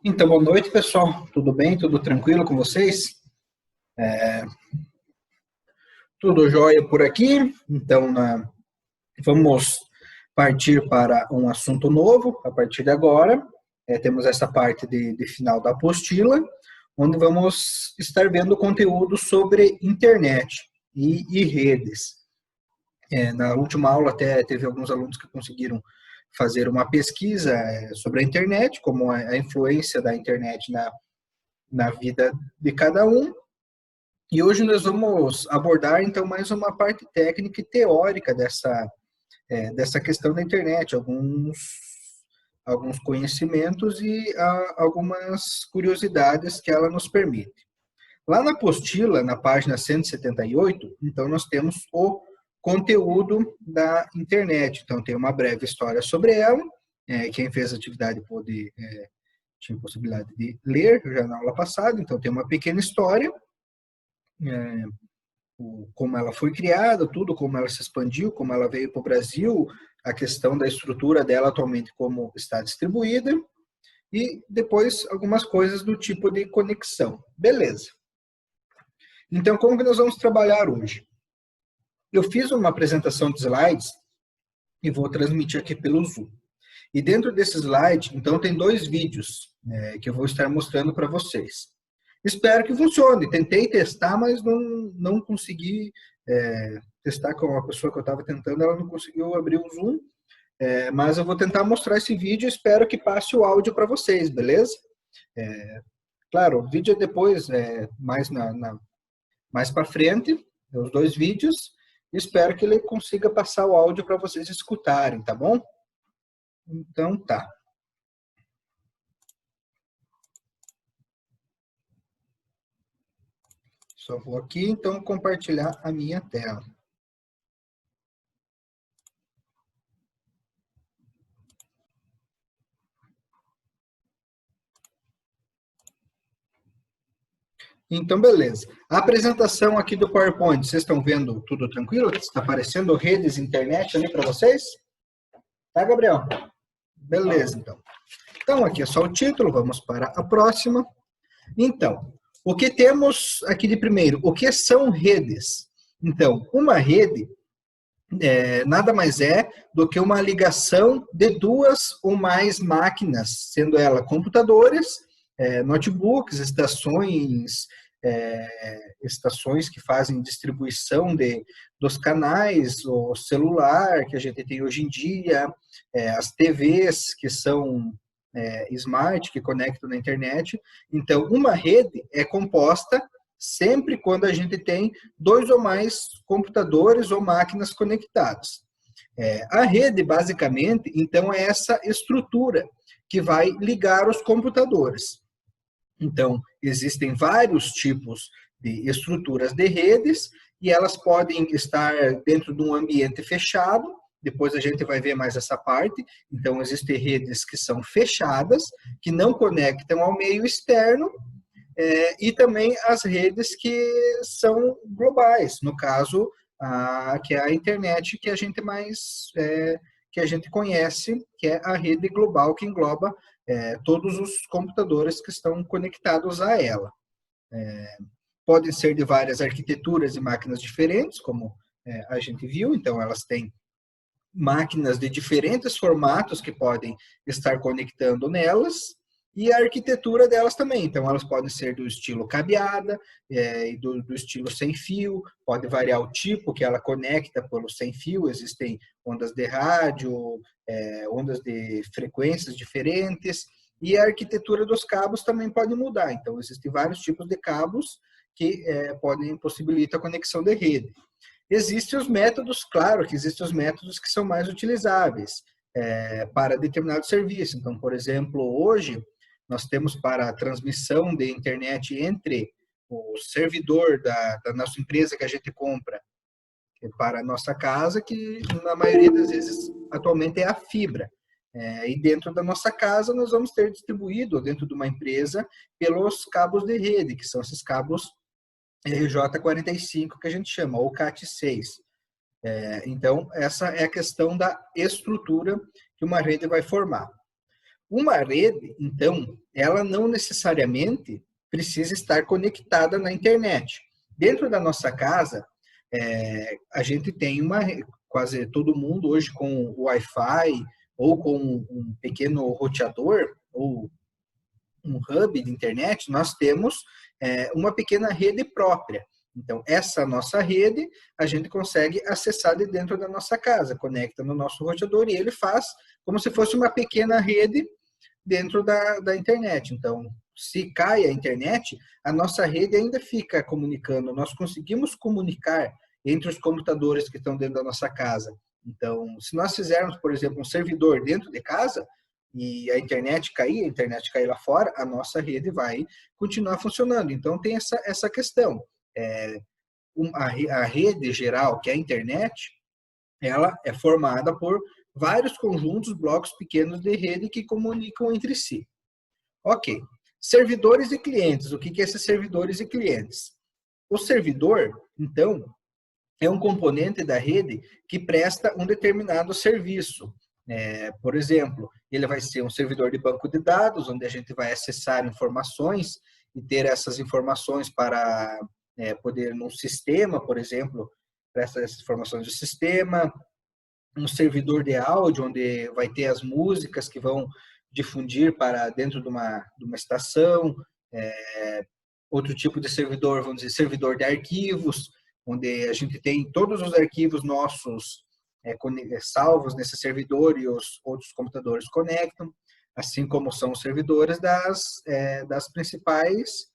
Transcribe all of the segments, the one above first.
Então, boa noite, pessoal. Tudo bem? Tudo tranquilo com vocês? Tudo jóia por aqui. Então, vamos partir para um assunto novo a partir de agora. Temos essa parte de final da apostila, onde vamos estar vendo conteúdo sobre internet e redes. Na última aula até teve alguns alunos que conseguiram fazer uma pesquisa sobre a internet, como a influência da internet na vida de cada um. E hoje nós vamos abordar, então, mais uma parte técnica e teórica dessa questão da internet, alguns conhecimentos e algumas curiosidades que ela nos permite. Lá na apostila, na página 178, então, nós temos o conteúdo da internet. Então, tem uma breve história sobre ela. Quem fez a atividade tinha possibilidade de ler já na aula passada. Então, tem uma pequena história, como ela foi criada, tudo, como ela se expandiu, como ela veio para o Brasil, a questão da estrutura dela atualmente, como está distribuída, e depois algumas coisas do tipo de conexão. Beleza. Então, como que nós vamos trabalhar hoje? Eu fiz uma apresentação de slides e vou transmitir aqui pelo Zoom. E dentro desse slide, então, tem 2 vídeos que eu vou estar mostrando para vocês. Espero que funcione. Tentei testar, mas não consegui testar com a pessoa que eu estava tentando, ela não conseguiu abrir o Zoom. Mas eu vou tentar mostrar esse vídeo e espero que passe o áudio para vocês, beleza? Claro, o vídeo é depois, mais para frente, os 2 vídeos. Espero que ele consiga passar o áudio para vocês escutarem, tá bom? Então, tá. Só vou aqui, então, compartilhar a minha tela. Então, beleza. A apresentação aqui do PowerPoint, vocês estão vendo tudo tranquilo? Está aparecendo redes internet ali para vocês? Tá, Gabriel? Beleza, então. Então, aqui é só o título, vamos para a próxima. Então, o que temos aqui de primeiro? O que são redes? Então, uma rede nada mais é do que uma ligação de 2 ou mais máquinas, sendo ela computadores, notebooks, estações que fazem distribuição dos canais, o celular que a gente tem hoje em dia, as TVs que são smart, que conectam na internet. Então, uma rede é composta sempre quando a gente tem 2 ou mais computadores ou máquinas conectados. A rede, basicamente, então, é essa estrutura que vai ligar os computadores. Então, existem vários tipos de estruturas de redes e elas podem estar dentro de um ambiente fechado. Depois a gente vai ver mais essa parte. Então, existem redes que são fechadas, que não conectam ao meio externo, e também as redes que são globais, no caso, que é a internet que a gente que a gente conhece, que é a rede global que engloba todos os computadores que estão conectados a ela. Podem ser de várias arquiteturas e máquinas diferentes, como a gente viu, então elas têm máquinas de diferentes formatos que podem estar conectando nelas, e a arquitetura delas também. Então, elas podem ser do estilo cabeada, e do estilo sem fio, pode variar o tipo que ela conecta pelo sem fio, existem ondas de rádio, ondas de frequências diferentes, e a arquitetura dos cabos também pode mudar. Então, existem vários tipos de cabos que podem possibilitar a conexão de rede. Existem os métodos, claro que existem os métodos que são mais utilizáveis para determinado serviço. Então, por exemplo, hoje nós temos para a transmissão de internet entre o servidor da nossa empresa que a gente compra para a nossa casa, que na maioria das vezes atualmente é a fibra. E dentro da nossa casa nós vamos ter distribuído dentro de uma empresa pelos cabos de rede, que são esses cabos RJ45 que a gente chama, ou CAT6. Então, essa é a questão da estrutura que uma rede vai formar. Uma rede, então, ela não necessariamente precisa estar conectada na internet. Dentro da nossa casa, a gente tem quase todo mundo hoje com Wi-Fi ou com um pequeno roteador ou um hub de internet, nós temos uma pequena rede própria. Então, essa nossa rede, a gente consegue acessar de dentro da nossa casa, conecta no nosso roteador e ele faz como se fosse uma pequena rede dentro da internet. Então, se cai a internet, a nossa rede ainda fica comunicando. Nós conseguimos comunicar entre os computadores que estão dentro da nossa casa. Então, se nós fizermos, por exemplo, um servidor dentro de casa e a internet cair lá fora, a nossa rede vai continuar funcionando. Então, tem essa questão. A rede geral, que é a internet, ela é formada por vários conjuntos, blocos pequenos de rede que comunicam entre si. Ok. Servidores e clientes. O que é esses servidores e clientes? O servidor, então, é um componente da rede que presta um determinado serviço. Por exemplo, ele vai ser um servidor de banco de dados, onde a gente vai acessar informações e ter essas informações para poder, num sistema, por exemplo, presta essas informações do sistema. Um servidor de áudio, onde vai ter as músicas que vão difundir para dentro de uma estação. Outro tipo de servidor, vamos dizer, servidor de arquivos, onde a gente tem todos os arquivos nossos salvos nesse servidor e os outros computadores conectam, assim como são os servidores das principais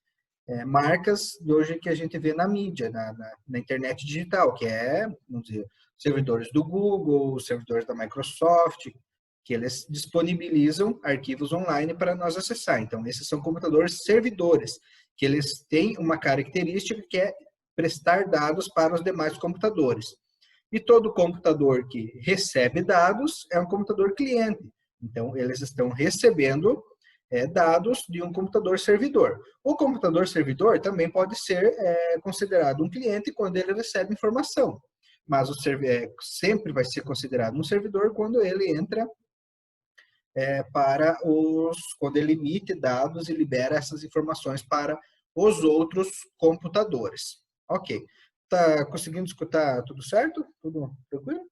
marcas de hoje que a gente vê na mídia, na internet digital, que vamos dizer, servidores do Google, servidores da Microsoft, que eles disponibilizam arquivos online para nós acessar. Então, esses são computadores servidores, que eles têm uma característica que é prestar dados para os demais computadores. E todo computador que recebe dados é um computador cliente. Então, eles estão recebendo dados de um computador servidor. O computador servidor também pode ser considerado um cliente quando ele recebe informação, mas sempre vai ser considerado um servidor quando ele entra quando ele emite dados e libera essas informações para os outros computadores. Ok. Tá conseguindo escutar tudo certo? Tudo tranquilo?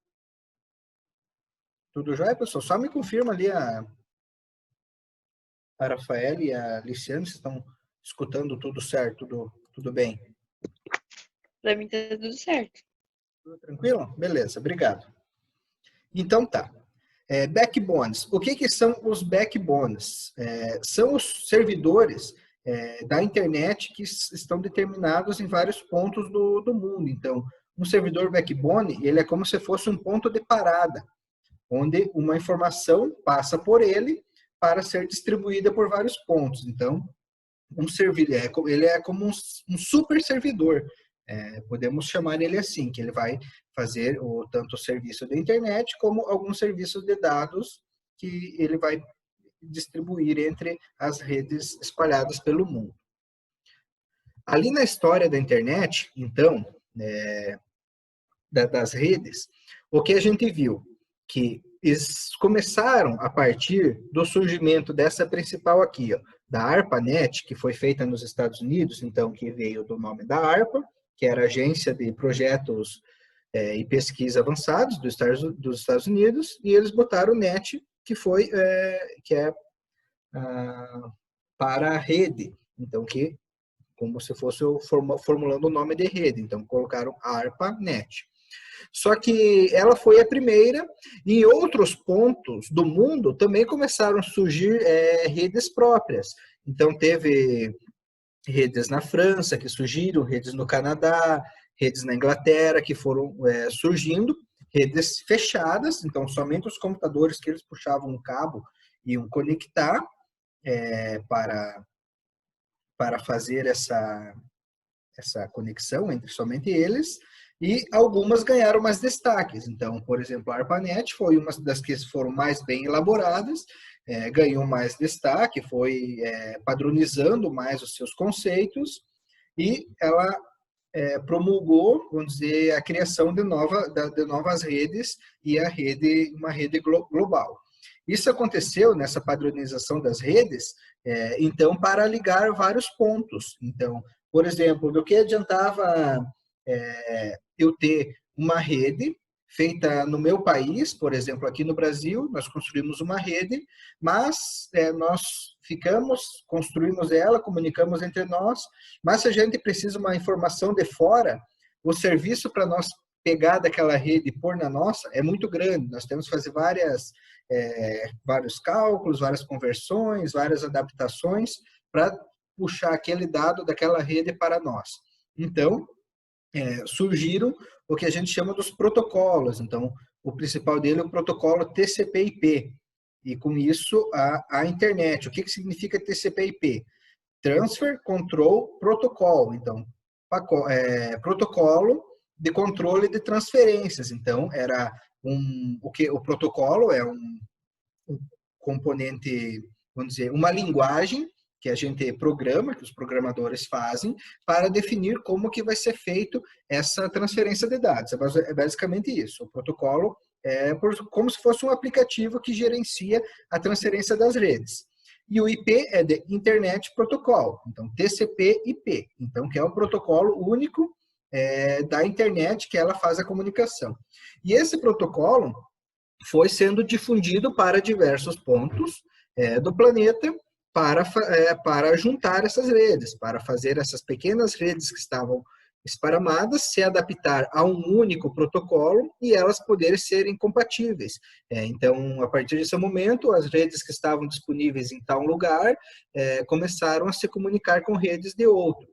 Tudo jóia, pessoal? Só me confirma ali a Rafaela e a Liciane, se estão escutando tudo certo, tudo bem? Para mim tá tudo certo. Tudo tranquilo? Beleza, obrigado. Então tá. Backbones. O que são os backbones? São os servidores da internet que estão determinados em vários pontos do mundo. Então, um servidor backbone, ele é como se fosse um ponto de parada, onde uma informação passa por ele para ser distribuída por vários pontos. Então, ele é como um super servidor. Podemos chamar ele assim, que ele vai fazer tanto o serviço da internet como alguns serviços de dados que ele vai distribuir entre as redes espalhadas pelo mundo. Ali na história da internet, então, das redes, o que a gente viu? Que eles começaram a partir do surgimento dessa principal aqui, ó, da ARPANET, que foi feita nos Estados Unidos, então, que veio do nome da ARPA, que era a Agência de Projetos e Pesquisa Avançados dos Estados Unidos, e eles botaram o NET, que é para a rede, então, que como se fosse formulando o nome de rede, então colocaram ARPANET. Só que ela foi a primeira, e em outros pontos do mundo também começaram a surgir redes próprias. Então teve redes na França que surgiram, redes no Canadá, redes na Inglaterra que foram surgindo, redes fechadas, então somente os computadores que eles puxavam um cabo iam conectar para fazer essa conexão entre somente eles, e algumas ganharam mais destaques. Então, por exemplo, a ARPANET foi uma das que foram mais bem elaboradas, ganhou mais destaque, foi padronizando mais os seus conceitos, e ela promulgou, vamos dizer, a criação de novas redes e uma rede global. Isso aconteceu nessa padronização das redes, então, para ligar vários pontos. Então, por exemplo, do que adiantava eu ter uma rede feita no meu país, por exemplo, aqui no Brasil, nós construímos uma rede, mas nós construímos ela, comunicamos entre nós, mas se a gente precisa de uma informação de fora, o serviço para nós pegar daquela rede e pôr na nossa é muito grande. Nós temos que fazer vários cálculos, várias conversões, várias adaptações para puxar aquele dado daquela rede para nós. Então, surgiram o que a gente chama dos protocolos. Então, o principal dele é o protocolo TCP/IP. E com isso, a internet. O que significa TCP/IP? Transfer Control Protocol. Então, protocolo de controle de transferências. Então, o protocolo é um componente, vamos dizer, uma linguagem que a gente programa, que os programadores fazem, para definir como que vai ser feito essa transferência de dados. É basicamente isso. O protocolo é como se fosse um aplicativo que gerencia a transferência das redes. E o IP é de Internet Protocol, então TCP/IP, então que é o protocolo único da internet que ela faz a comunicação. E esse protocolo foi sendo difundido para diversos pontos do planeta, para juntar essas redes, para fazer essas pequenas redes que estavam esparramadas se adaptar a um único protocolo e elas poderem serem compatíveis. Então, a partir desse momento, as redes que estavam disponíveis em tal lugar começaram a se comunicar com redes de outro.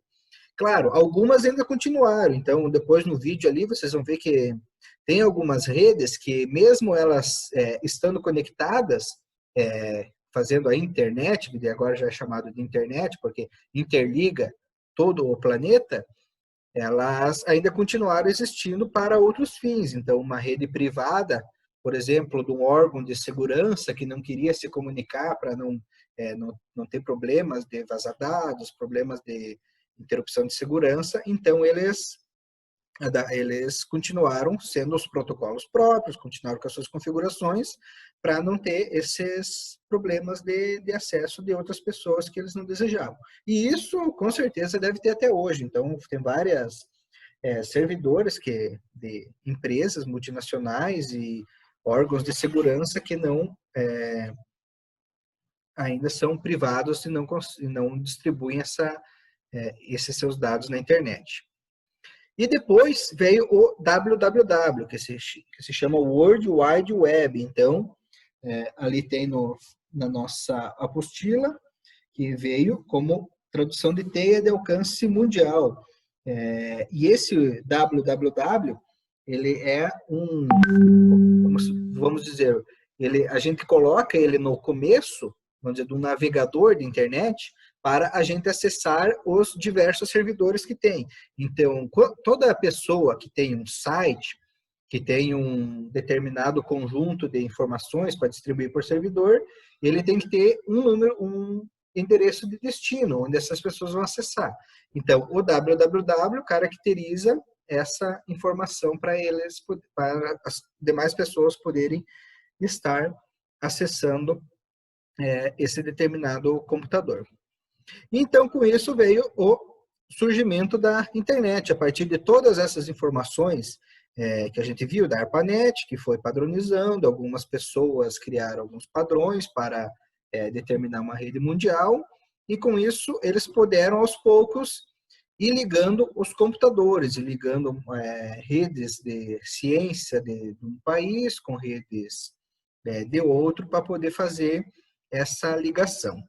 Claro, algumas ainda continuaram. Então, depois no vídeo ali, vocês vão ver que tem algumas redes que, mesmo elas estando conectadas, fazendo a internet, que agora já é chamado de internet, porque interliga todo o planeta, elas ainda continuaram existindo para outros fins. Então, uma rede privada, por exemplo, de um órgão de segurança que não queria se comunicar para não ter problemas de vazar dados, problemas de interrupção de segurança, então eles continuaram sendo os protocolos próprios, continuaram com as suas configurações, para não ter esses problemas de acesso de outras pessoas que eles não desejavam. E isso, com certeza, deve ter até hoje. Então, tem várias servidores de empresas multinacionais e órgãos de segurança que ainda são privados e não distribuem esses seus dados na internet. E depois veio o www, que se chama World Wide Web. Então, ali tem na nossa apostila, que veio como tradução de teia de alcance mundial. E esse www, ele é vamos dizer, a gente coloca ele no começo, vamos dizer, do navegador de internet, para a gente acessar os diversos servidores que tem. Então, toda pessoa que tem um site, que tem um determinado conjunto de informações para distribuir por servidor, ele tem que ter um endereço de destino, onde essas pessoas vão acessar. Então, o www caracteriza essa informação para as demais pessoas poderem estar acessando esse determinado computador. Então, com isso veio o surgimento da internet, a partir de todas essas informações que a gente viu da ARPANET, que foi padronizando, algumas pessoas criaram alguns padrões para determinar uma rede mundial, e com isso eles puderam aos poucos ir ligando os computadores, e ligando redes de ciência de um país com redes de outro, para poder fazer essa ligação.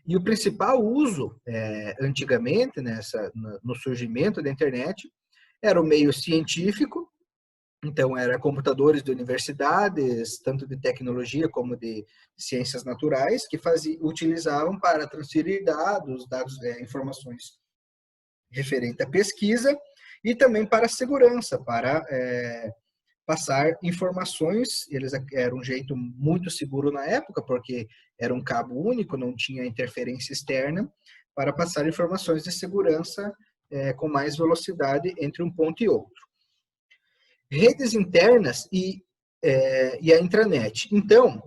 E o principal uso, antigamente, no surgimento da internet, era o meio científico. Então, eram computadores de universidades, tanto de tecnologia como de ciências naturais, que utilizavam para transferir dados, informações referentes à pesquisa, e também para a segurança, para passar informações. Eles eram um jeito muito seguro na época, porque era um cabo único, não tinha interferência externa, para passar informações de segurança com mais velocidade entre um ponto e outro. Redes internas e a intranet. Então,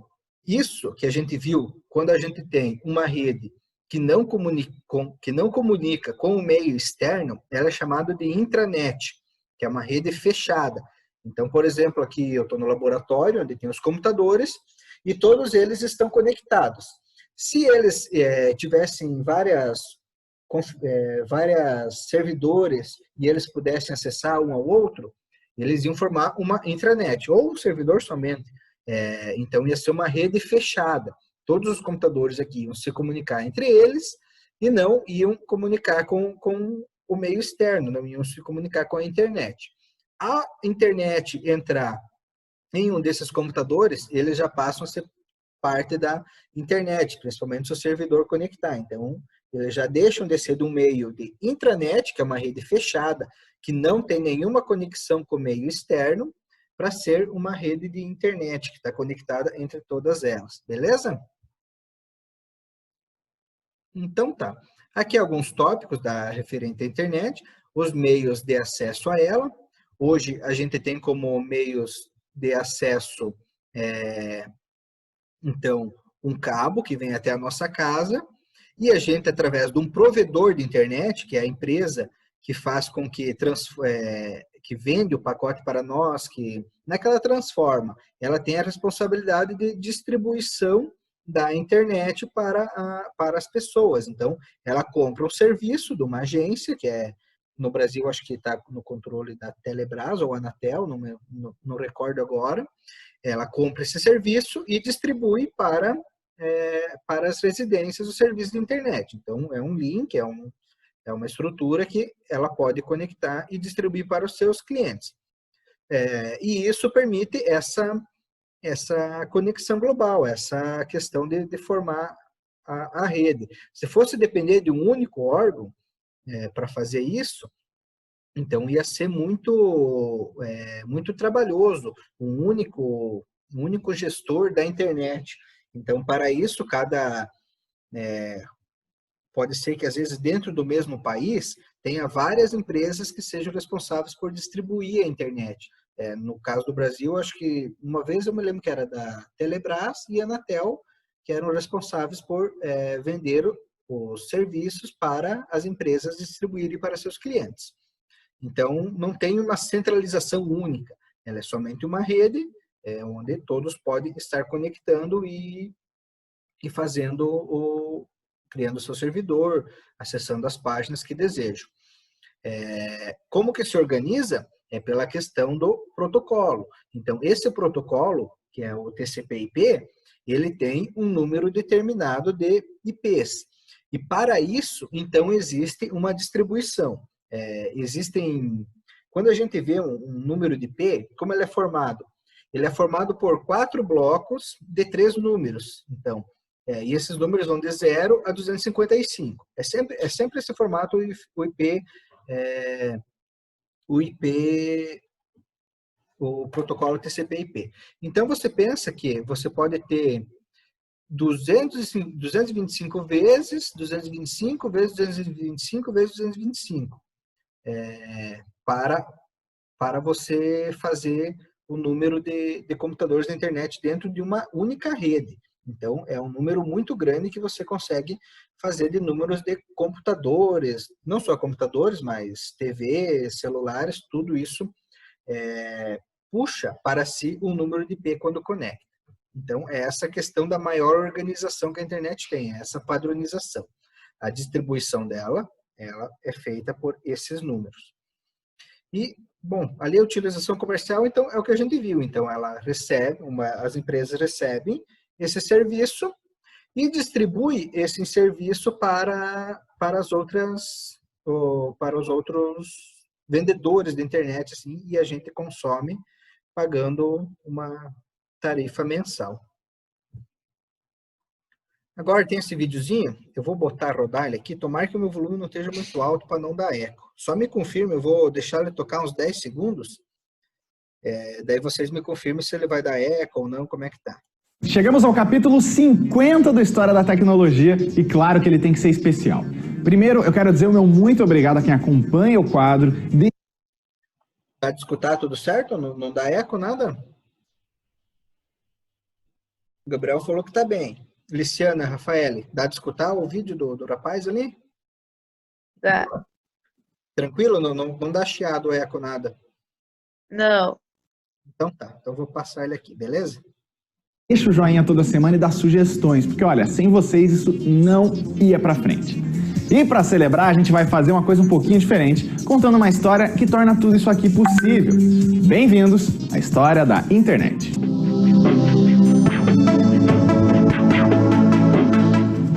Isso que a gente viu quando a gente tem uma rede que não comunica com o meio externo, ela é chamada de intranet, que é uma rede fechada. Então, por exemplo, aqui eu estou no laboratório, onde tem os computadores, e todos eles estão conectados. Se eles tivessem várias servidores e eles pudessem acessar um ao outro, eles iam formar uma intranet, ou um servidor somente. Então, ia ser uma rede fechada. Todos os computadores aqui iam se comunicar entre eles e não iam comunicar com o meio externo, não iam se comunicar com a internet. A internet entrar em um desses computadores, eles já passam a ser parte da internet, principalmente se o servidor conectar. Então, eles já deixam de ser de um meio de intranet, que é uma rede fechada, que não tem nenhuma conexão com o meio externo, para ser uma rede de internet, que está conectada entre todas elas. Beleza? Então tá. Aqui alguns tópicos da referente à internet, os meios de acesso a ela. Hoje a gente tem como meios de acesso, então, um cabo que vem até a nossa casa, e a gente, através de um provedor de internet, que é a empresa que faz com que vende o pacote para nós, que naquela transforma, ela tem a responsabilidade de distribuição da internet para as pessoas. Então, ela compra o serviço de uma agência, que no Brasil, acho que está no controle da Telebrás ou Anatel, não recordo agora. Ela compra esse serviço e distribui para as residências o serviço de internet. Então, é um link, é uma estrutura que ela pode conectar e distribuir para os seus clientes. E isso permite essa conexão global, essa questão de formar a rede. Se fosse depender de um único órgão para fazer isso, então ia ser muito trabalhoso, um único gestor da internet. Então, para isso, pode ser que, às vezes, dentro do mesmo país, tenha várias empresas que sejam responsáveis por distribuir a internet. No caso do Brasil, acho que uma vez eu me lembro que era da Telebrás e a Anatel, que eram responsáveis por vender os serviços para as empresas distribuírem para seus clientes. Então, não tem uma centralização única, ela é somente uma rede onde todos podem estar conectando e criando seu servidor, acessando as páginas que desejam. Como que se organiza? É pela questão do protocolo. Então, esse protocolo, que é o TCP/IP, ele tem um número determinado de IPs. E para isso, então, existe uma distribuição. Quando a gente vê um número de IP, como ele é formado? Ele é formado por 4 blocos de 3 números. Então, e esses números vão de 0 a 255. É sempre esse formato, o protocolo TCP/IP. Então, você pensa que você pode ter 225 vezes 225 vezes 225 vezes 225 para você fazer o número de computadores da internet dentro de uma única rede. Então, é um número muito grande que você consegue fazer de números de computadores, não só computadores, mas TV, celulares, tudo isso puxa para si um número de IP quando conecta. Então, é essa questão da maior organização que a internet tem, essa padronização. A distribuição dela, ela é feita por esses números. E, bom, ali a utilização comercial, então, é o que a gente viu. Então, as empresas recebem esse serviço e distribui esse serviço para os outros vendedores da internet, assim, e a gente consome pagando uma tarifa mensal. Agora tem esse videozinho, eu vou botar a rodar ele aqui, tomara que o meu volume não esteja muito alto para não dar eco. Só me confirme, eu vou deixar ele tocar uns 10 segundos, daí vocês me confirmem se ele vai dar eco ou não, como é que tá. Chegamos ao capítulo 50 da História da Tecnologia e claro que ele tem que ser especial. Primeiro, eu quero dizer o meu muito obrigado a quem acompanha o quadro. Tá de escutar tudo certo? Não dá eco, nada? O Gabriel falou que tá bem. Liciana, Rafael, dá de escutar o vídeo do rapaz ali? Tá. Tranquilo? Não dá chiado, eco, nada. Não. Então tá, então eu vou passar ele aqui, beleza? Deixa o joinha toda semana e dá sugestões, porque olha, sem vocês isso não ia pra frente. E para celebrar, a gente vai fazer uma coisa um pouquinho diferente, contando uma história que torna tudo isso aqui possível. Bem-vindos à história da internet.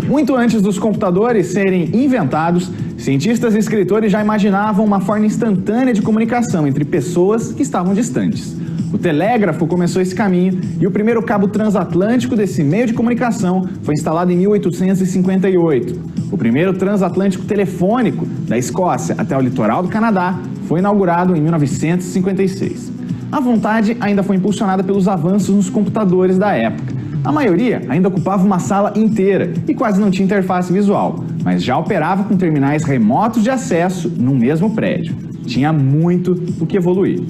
Muito antes dos computadores serem inventados, cientistas e escritores já imaginavam uma forma instantânea de comunicação entre pessoas que estavam distantes. O telégrafo começou esse caminho e o primeiro cabo transatlântico desse meio de comunicação foi instalado em 1858. O primeiro transatlântico telefônico da Escócia até o litoral do Canadá foi inaugurado em 1956. A vontade ainda foi impulsionada pelos avanços nos computadores da época. A maioria ainda ocupava uma sala inteira e quase não tinha interface visual, mas já operava com terminais remotos de acesso no mesmo prédio. Tinha muito o que evoluir.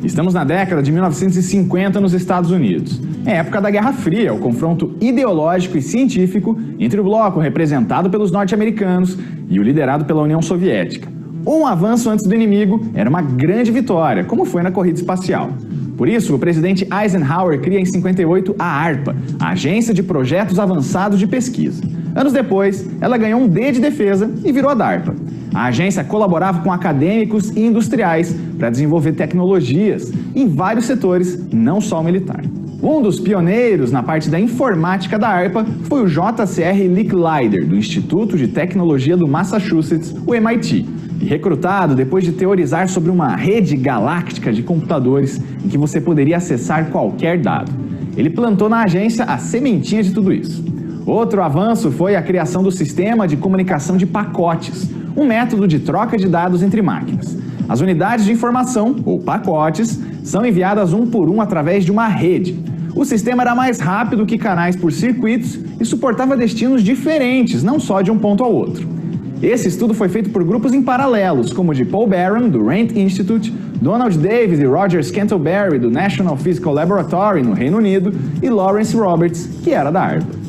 Estamos na década de 1950 nos Estados Unidos. É época da Guerra Fria, o confronto ideológico e científico entre o bloco representado pelos norte-americanos e o liderado pela União Soviética. Um avanço antes do inimigo era uma grande vitória, como foi na corrida espacial. Por isso, o presidente Eisenhower cria em 58 a ARPA, a Agência de Projetos Avançados de Pesquisa. Anos depois, ela ganhou um D de defesa e virou a DARPA. A agência colaborava com acadêmicos e industriais para desenvolver tecnologias em vários setores, não só o militar. Um dos pioneiros na parte da informática da ARPA foi o J.C.R. Licklider, do Instituto de Tecnologia do Massachusetts, o MIT, e recrutado depois de teorizar sobre uma rede galáctica de computadores em que você poderia acessar qualquer dado. Ele plantou na agência a sementinha de tudo isso. Outro avanço foi a criação do sistema de comunicação de pacotes, um método de troca de dados entre máquinas. As unidades de informação, ou pacotes, são enviadas um por um através de uma rede. O sistema era mais rápido que canais por circuitos e suportava destinos diferentes, não só de um ponto ao outro. Esse estudo foi feito por grupos em paralelos, como o de Paul Barron, do Rand Institute, Donald Davis e Roger Scantlebury, do National Physical Laboratory, no Reino Unido, e Lawrence Roberts, que era da ARPA.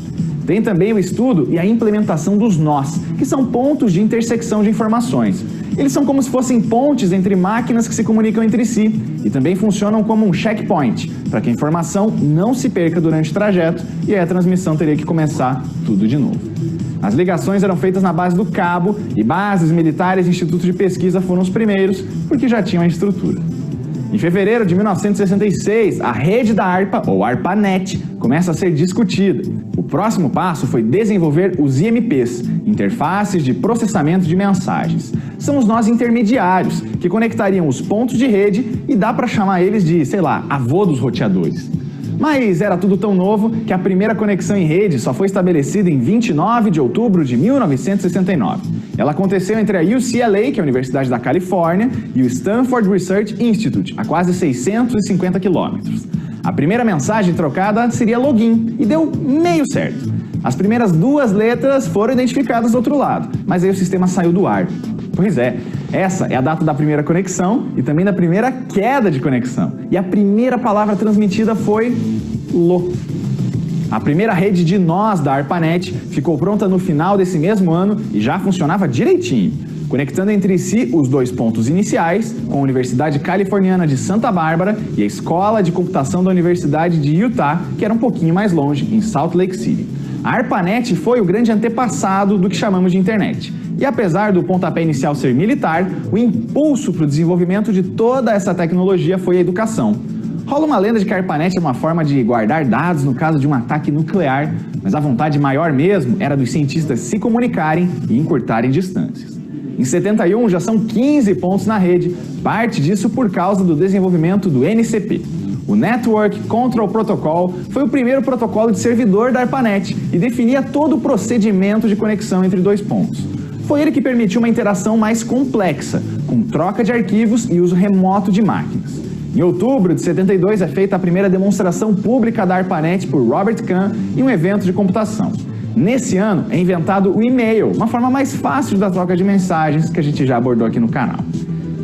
Tem também o estudo e a implementação dos nós, que são pontos de intersecção de informações. Eles são como se fossem pontes entre máquinas que se comunicam entre si e também funcionam como um checkpoint, para que a informação não se perca durante o trajeto e aí a transmissão teria que começar tudo de novo. As ligações eram feitas na base do cabo e bases militares e institutos de pesquisa foram os primeiros, porque já tinham a estrutura. Em fevereiro de 1966, a rede da ARPA, ou ARPANET, começa a ser discutida. O próximo passo foi desenvolver os IMPs, interfaces de processamento de mensagens. São os nós intermediários, que conectariam os pontos de rede e dá para chamar eles de, sei lá, avô dos roteadores. Mas era tudo tão novo que a primeira conexão em rede só foi estabelecida em 29 de outubro de 1969. Ela aconteceu entre a UCLA, que é a Universidade da Califórnia, e o Stanford Research Institute, a quase 650 quilômetros. A primeira mensagem trocada seria login, e deu meio certo. As primeiras duas letras foram identificadas do outro lado, mas aí o sistema saiu do ar. Pois é, essa é a data da primeira conexão e também da primeira queda de conexão. E a primeira palavra transmitida foi lo. A primeira rede de nós da ARPANET ficou pronta no final desse mesmo ano e já funcionava direitinho, conectando entre si os dois pontos iniciais, com a Universidade Californiana de Santa Bárbara e a Escola de Computação da Universidade de Utah, que era um pouquinho mais longe, em Salt Lake City. A ARPANET foi o grande antepassado do que chamamos de internet. E apesar do pontapé inicial ser militar, o impulso para o desenvolvimento de toda essa tecnologia foi a educação. Rola uma lenda de que a ARPANET é uma forma de guardar dados no caso de um ataque nuclear, mas a vontade maior mesmo era dos cientistas se comunicarem e encurtarem distâncias. Em 71 já são 15 pontos na rede, parte disso por causa do desenvolvimento do NCP. O Network Control Protocol foi o primeiro protocolo de servidor da ARPANET e definia todo o procedimento de conexão entre dois pontos. Foi ele que permitiu uma interação mais complexa, com troca de arquivos e uso remoto de máquinas. Em outubro de 72 é feita a primeira demonstração pública da ARPANET por Robert Kahn em um evento de computação. Nesse ano é inventado o e-mail, uma forma mais fácil da troca de mensagens que a gente já abordou aqui no canal.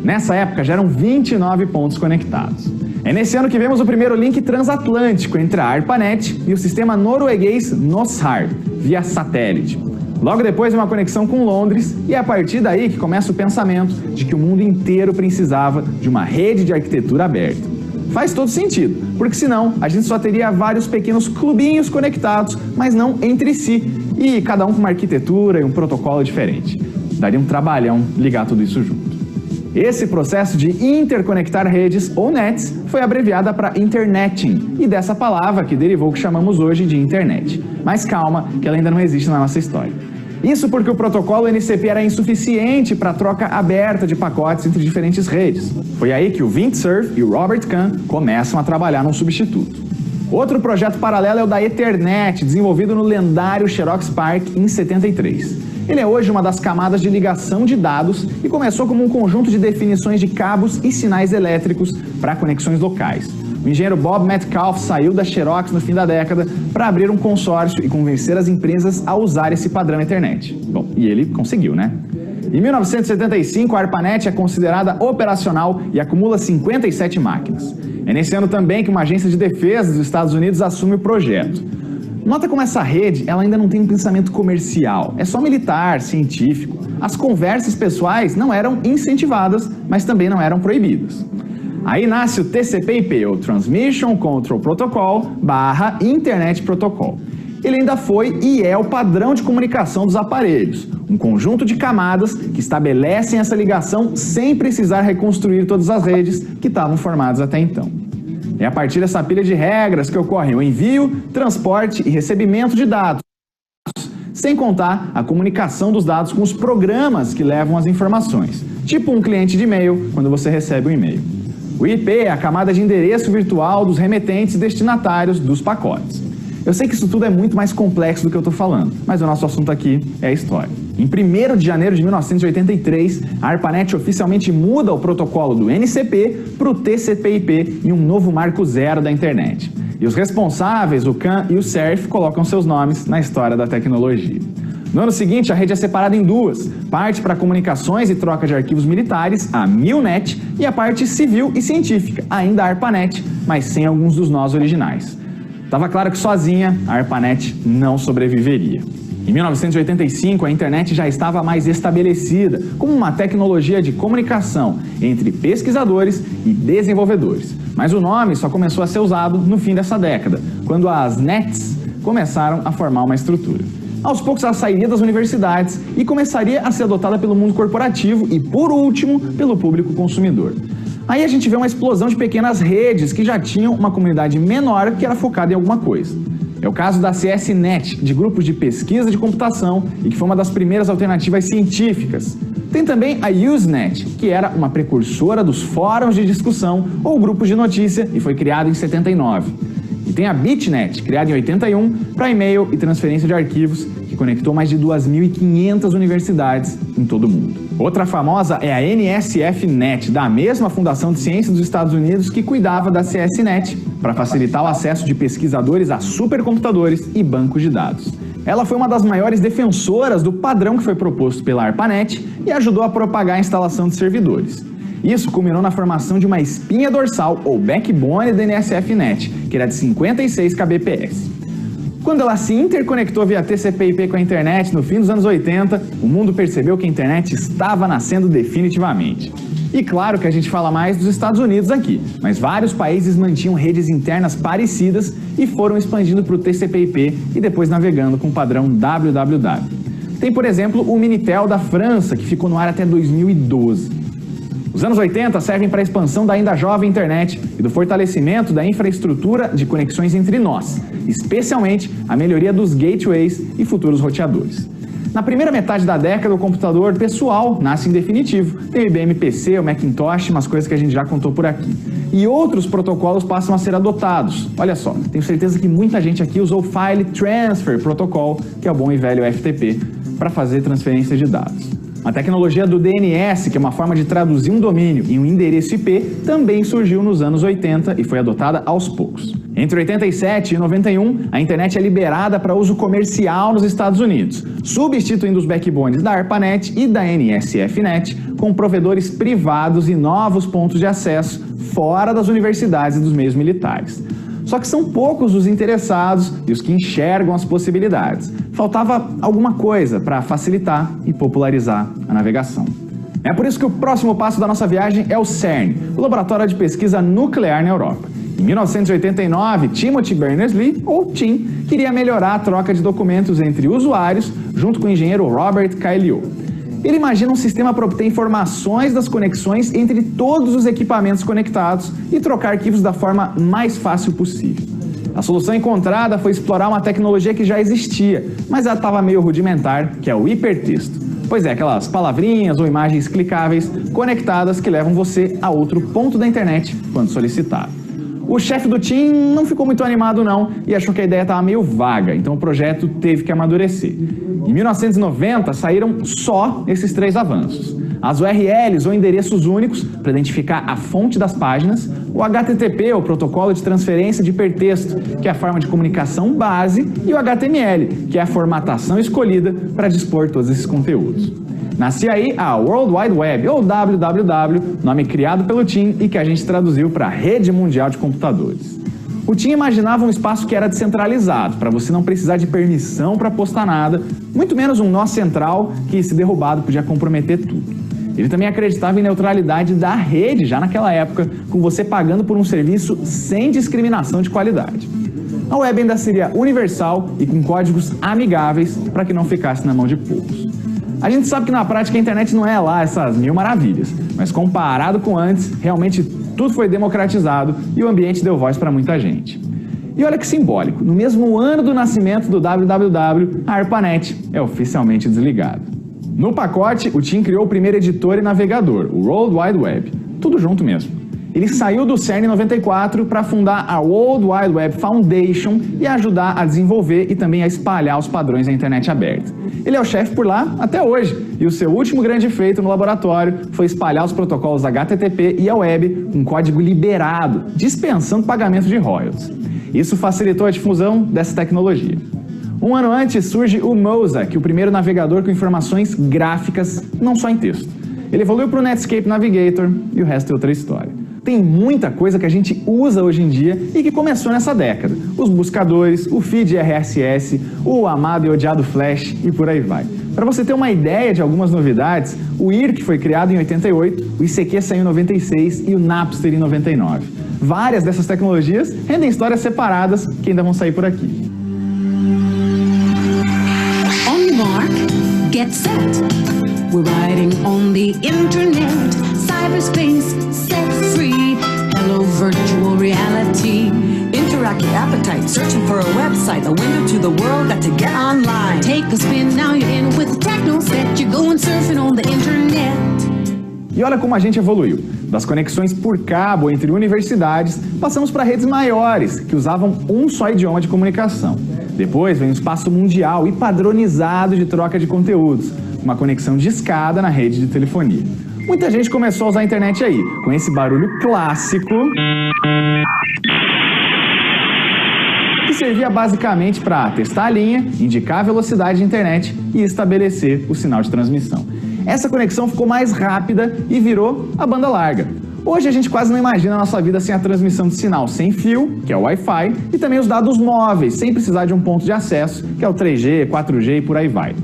Nessa época já eram 29 pontos conectados. É nesse ano que vemos o primeiro link transatlântico entre a ARPANET e o sistema norueguês NOSSAR, via satélite. Logo depois, uma conexão com Londres, e é a partir daí que começa o pensamento de que o mundo inteiro precisava de uma rede de arquitetura aberta. Faz todo sentido, porque senão a gente só teria vários pequenos clubinhos conectados, mas não entre si, e cada um com uma arquitetura e um protocolo diferente. Daria um trabalhão ligar tudo isso junto. Esse processo de interconectar redes, ou nets, foi abreviada para interneting, e dessa palavra que derivou o que chamamos hoje de internet. Mas calma, que ela ainda não existe na nossa história. Isso porque o protocolo NCP era insuficiente para a troca aberta de pacotes entre diferentes redes. Foi aí que o Vint Cerf e o Robert Kahn começam a trabalhar num substituto. Outro projeto paralelo é o da Ethernet, desenvolvido no lendário Xerox PARC em 73. Ele é hoje uma das camadas de ligação de dados e começou como um conjunto de definições de cabos e sinais elétricos para conexões locais. O engenheiro Bob Metcalfe saiu da Xerox no fim da década para abrir um consórcio e convencer as empresas a usar esse padrão Ethernet. Bom, e ele conseguiu, né? Em 1975, a ARPANET é considerada operacional e acumula 57 máquinas. É nesse ano também que uma agência de defesa dos Estados Unidos assume o projeto. Nota como essa rede ela ainda não tem um pensamento comercial, é só militar, científico. As conversas pessoais não eram incentivadas, mas também não eram proibidas. Aí nasce o TCP/IP, o Transmission Control Protocol / Internet Protocol. Ele ainda foi e é o padrão de comunicação dos aparelhos, um conjunto de camadas que estabelecem essa ligação sem precisar reconstruir todas as redes que estavam formadas até então. É a partir dessa pilha de regras que ocorrem o envio, transporte e recebimento de dados, sem contar a comunicação dos dados com os programas que levam as informações, tipo um cliente de e-mail quando você recebe um e-mail. O IP é a camada de endereço virtual dos remetentes e destinatários dos pacotes. Eu sei que isso tudo é muito mais complexo do que eu estou falando, mas o nosso assunto aqui é a história. Em 1º de janeiro de 1983, a ARPANET oficialmente muda o protocolo do NCP para o TCP/IP em um novo marco zero da internet. E os responsáveis, o Kahn e o Cerf, colocam seus nomes na história da tecnologia. No ano seguinte, a rede é separada em duas, parte para comunicações e troca de arquivos militares, a MILNET, e a parte civil e científica, ainda a ARPANET, mas sem alguns dos nós originais. Estava claro que sozinha, a ARPANET não sobreviveria. Em 1985, a internet já estava mais estabelecida como uma tecnologia de comunicação entre pesquisadores e desenvolvedores. Mas o nome só começou a ser usado no fim dessa década, quando as nets começaram a formar uma estrutura. Aos poucos ela sairia das universidades e começaria a ser adotada pelo mundo corporativo e, por último, pelo público consumidor. Aí a gente vê uma explosão de pequenas redes que já tinham uma comunidade menor que era focada em alguma coisa. É o caso da CSNet, de grupos de pesquisa de computação e que foi uma das primeiras alternativas científicas. Tem também a Usenet, que era uma precursora dos fóruns de discussão ou grupos de notícia e foi criada em 79. E tem a BitNet, criada em 81, para e-mail e transferência de arquivos, que conectou mais de 2.500 universidades em todo o mundo. Outra famosa é a NSFNet, da mesma Fundação de Ciência dos Estados Unidos que cuidava da CSNet, para facilitar o acesso de pesquisadores a supercomputadores e bancos de dados. Ela foi uma das maiores defensoras do padrão que foi proposto pela ARPANET e ajudou a propagar a instalação de servidores. Isso culminou na formação de uma espinha dorsal, ou backbone da NSFNet, que era de 56 kbps. Quando ela se interconectou via TCP/IP com a internet no fim dos anos 80, o mundo percebeu que a internet estava nascendo definitivamente. E claro que a gente fala mais dos Estados Unidos aqui, mas vários países mantinham redes internas parecidas e foram expandindo para o TCP/IP e depois navegando com o padrão WWW. Tem, por exemplo, o Minitel da França, que ficou no ar até 2012. Os anos 80 servem para a expansão da ainda jovem internet e do fortalecimento da infraestrutura de conexões entre nós, especialmente a melhoria dos gateways e futuros roteadores. Na primeira metade da década, o computador pessoal nasce em definitivo. Tem o IBM PC, o Macintosh, umas coisas que a gente já contou por aqui. E outros protocolos passam a ser adotados. Olha só, tenho certeza que muita gente aqui usou o File Transfer Protocol, que é o bom e velho FTP, para fazer transferência de dados. A tecnologia do DNS, que é uma forma de traduzir um domínio em um endereço IP, também surgiu nos anos 80 e foi adotada aos poucos. Entre 87 e 91, a internet é liberada para uso comercial nos Estados Unidos, substituindo os backbones da ARPANET e da NSFNet com provedores privados e novos pontos de acesso fora das universidades e dos meios militares. Só que são poucos os interessados e os que enxergam as possibilidades. Faltava alguma coisa para facilitar e popularizar a navegação. É por isso que o próximo passo da nossa viagem é o CERN, o Laboratório de Pesquisa Nuclear na Europa. Em 1989, Timothy Berners-Lee, ou Tim, queria melhorar a troca de documentos entre usuários, junto com o engenheiro Robert Cailliau. Ele imagina um sistema para obter informações das conexões entre todos os equipamentos conectados e trocar arquivos da forma mais fácil possível. A solução encontrada foi explorar uma tecnologia que já existia, mas ela estava meio rudimentar, que é o hipertexto. Pois é, aquelas palavrinhas ou imagens clicáveis conectadas que levam você a outro ponto da internet quando solicitado. O chefe do Tim não ficou muito animado não e achou que a ideia estava meio vaga, então o projeto teve que amadurecer. Em 1990 saíram só esses 3 avanços: as URLs ou endereços únicos para identificar a fonte das páginas, o HTTP, o protocolo de transferência de hipertexto, que é a forma de comunicação base, e o HTML, que é a formatação escolhida para dispor todos esses conteúdos. Nascia aí a World Wide Web, ou WWW, nome criado pelo Tim e que a gente traduziu para Rede Mundial de Computadores. O Tim imaginava um espaço que era descentralizado, para você não precisar de permissão para postar nada, muito menos um nó central que, se derrubado, podia comprometer tudo. Ele também acreditava em neutralidade da rede já naquela época, com você pagando por um serviço sem discriminação de qualidade. A web ainda seria universal e com códigos amigáveis para que não ficasse na mão de poucos. A gente sabe que na prática a internet não é lá essas mil maravilhas, mas comparado com antes, realmente tudo foi democratizado e o ambiente deu voz para muita gente. E olha que simbólico, no mesmo ano do nascimento do www, a ARPANET é oficialmente desligada. No pacote, o Tim criou o primeiro editor e navegador, o World Wide Web, tudo junto mesmo. Ele saiu do CERN em 94 para fundar a World Wide Web Foundation e ajudar a desenvolver e também a espalhar os padrões da internet aberta. Ele é o chefe por lá até hoje, e o seu último grande feito no laboratório foi espalhar os protocolos HTTP e a web com código liberado, dispensando pagamento de royalties. Isso facilitou a difusão dessa tecnologia. Um ano antes surge o Mosaic, o primeiro navegador com informações gráficas, não só em texto. Ele evoluiu para o Netscape Navigator e o resto é outra história. Tem muita coisa que a gente usa hoje em dia e que começou nessa década. Os buscadores, o feed RSS, o amado e odiado Flash e por aí vai. Para você ter uma ideia de algumas novidades, o IRC foi criado em 88, o ICQ saiu em 96 e o Napster em 99. Várias dessas tecnologias rendem histórias separadas que ainda vão sair por aqui. On your mark, get set. We're riding on the internet, cyberspace, set free. Hello, virtual reality. Interactive appetite, searching for a website, a window to the world, got to get online. Take a spin, now you're in with the techno set. You're going surfing on the internet. E olha como a gente evoluiu. Das conexões por cabo entre universidades, passamos para redes maiores, que usavam um só idioma de comunicação. Depois vem um espaço mundial e padronizado de troca de conteúdos, uma conexão discada na rede de telefonia. Muita gente começou a usar a internet aí, com esse barulho clássico, que servia basicamente para testar a linha, indicar a velocidade de internet e estabelecer o sinal de transmissão. Essa conexão ficou mais rápida e virou a banda larga. Hoje a gente quase não imagina a nossa vida sem a transmissão de sinal sem fio, que é o Wi-Fi, e também os dados móveis, sem precisar de um ponto de acesso, que é o 3G, 4G e por aí vai.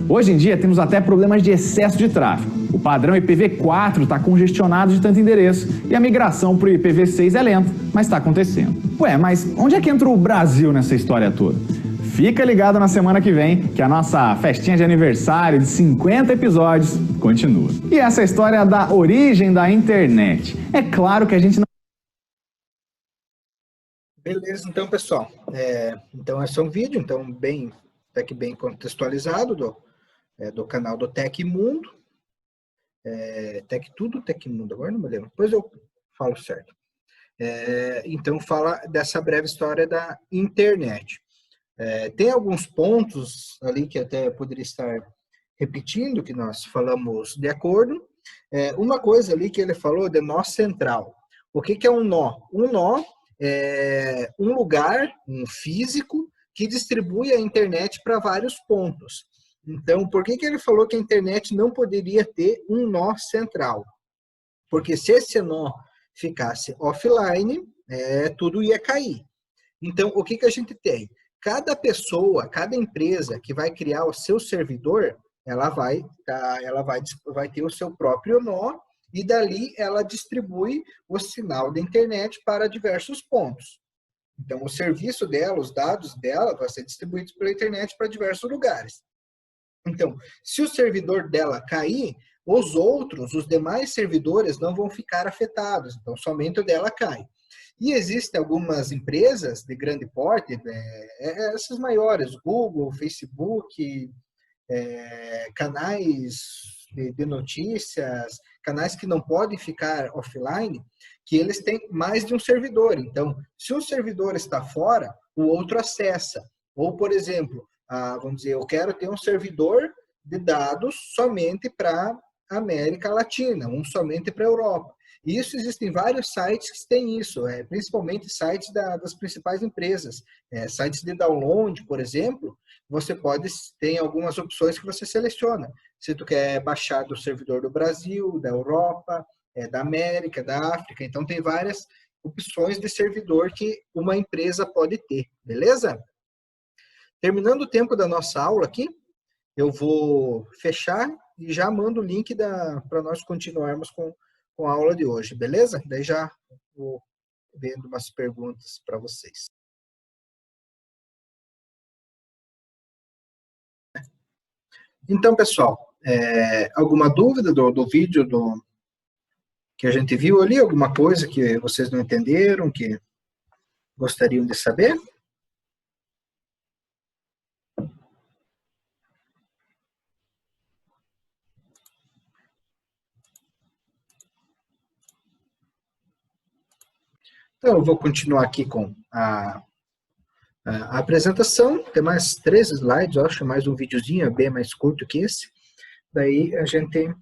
Hoje em dia temos até problemas de excesso de tráfego. O padrão IPv4 está congestionado de tanto endereço e a migração para o IPv6 é lenta, mas está acontecendo. Ué, mas onde é que entra o Brasil nessa história toda? Fica ligado na semana que vem, que a nossa festinha de aniversário de 50 episódios continua. E essa história da origem da internet. É claro que a gente não... Beleza, então, pessoal. Então, esse é um vídeo, então, até que bem contextualizado do canal do Tecmundo. Tecmundo, agora não me lembro. Depois eu falo certo. Então, fala dessa breve história da internet. Tem alguns pontos ali que até poderia estar repetindo, que nós falamos de acordo. Uma coisa ali que ele falou de nó central. O que é um nó? Um nó um lugar, um físico, que distribui a internet para vários pontos. Então, por que ele falou que a internet não poderia ter um nó central? Porque se esse nó ficasse offline, tudo ia cair. Então, o que a gente tem? Cada pessoa, cada empresa que vai criar o seu servidor, ela vai ter o seu próprio nó e dali ela distribui o sinal da internet para diversos pontos. Então, o serviço dela, os dados dela, vão ser distribuídos pela internet para diversos lugares. Então, se o servidor dela cair, os demais servidores não vão ficar afetados. Então, somente o dela cai. E existem algumas empresas de grande porte, essas maiores, Google, Facebook, canais de notícias, canais que não podem ficar offline, que eles têm mais de um servidor. Então, se um servidor está fora, o outro acessa. Ou, por exemplo, vamos dizer, eu quero ter um servidor de dados somente para a América Latina, um somente para a Europa. E isso existem vários sites que têm isso, principalmente sites das principais empresas. Sites de download, por exemplo, tem algumas opções que você seleciona. Se tu quer baixar do servidor do Brasil, da Europa, da América, da África. Então, tem várias opções de servidor que uma empresa pode ter, beleza? Terminando o tempo da nossa aula aqui, eu vou fechar e já mando o link para nós continuarmos com a aula de hoje, beleza? Daí já vou vendo umas perguntas para vocês. Então, pessoal, alguma dúvida do vídeo que a gente viu ali? Alguma coisa que vocês não entenderam, que gostariam de saber? Então, eu vou continuar aqui com a apresentação. Tem mais 3 slides, eu acho, mais um videozinho, bem mais curto que esse. Daí a gente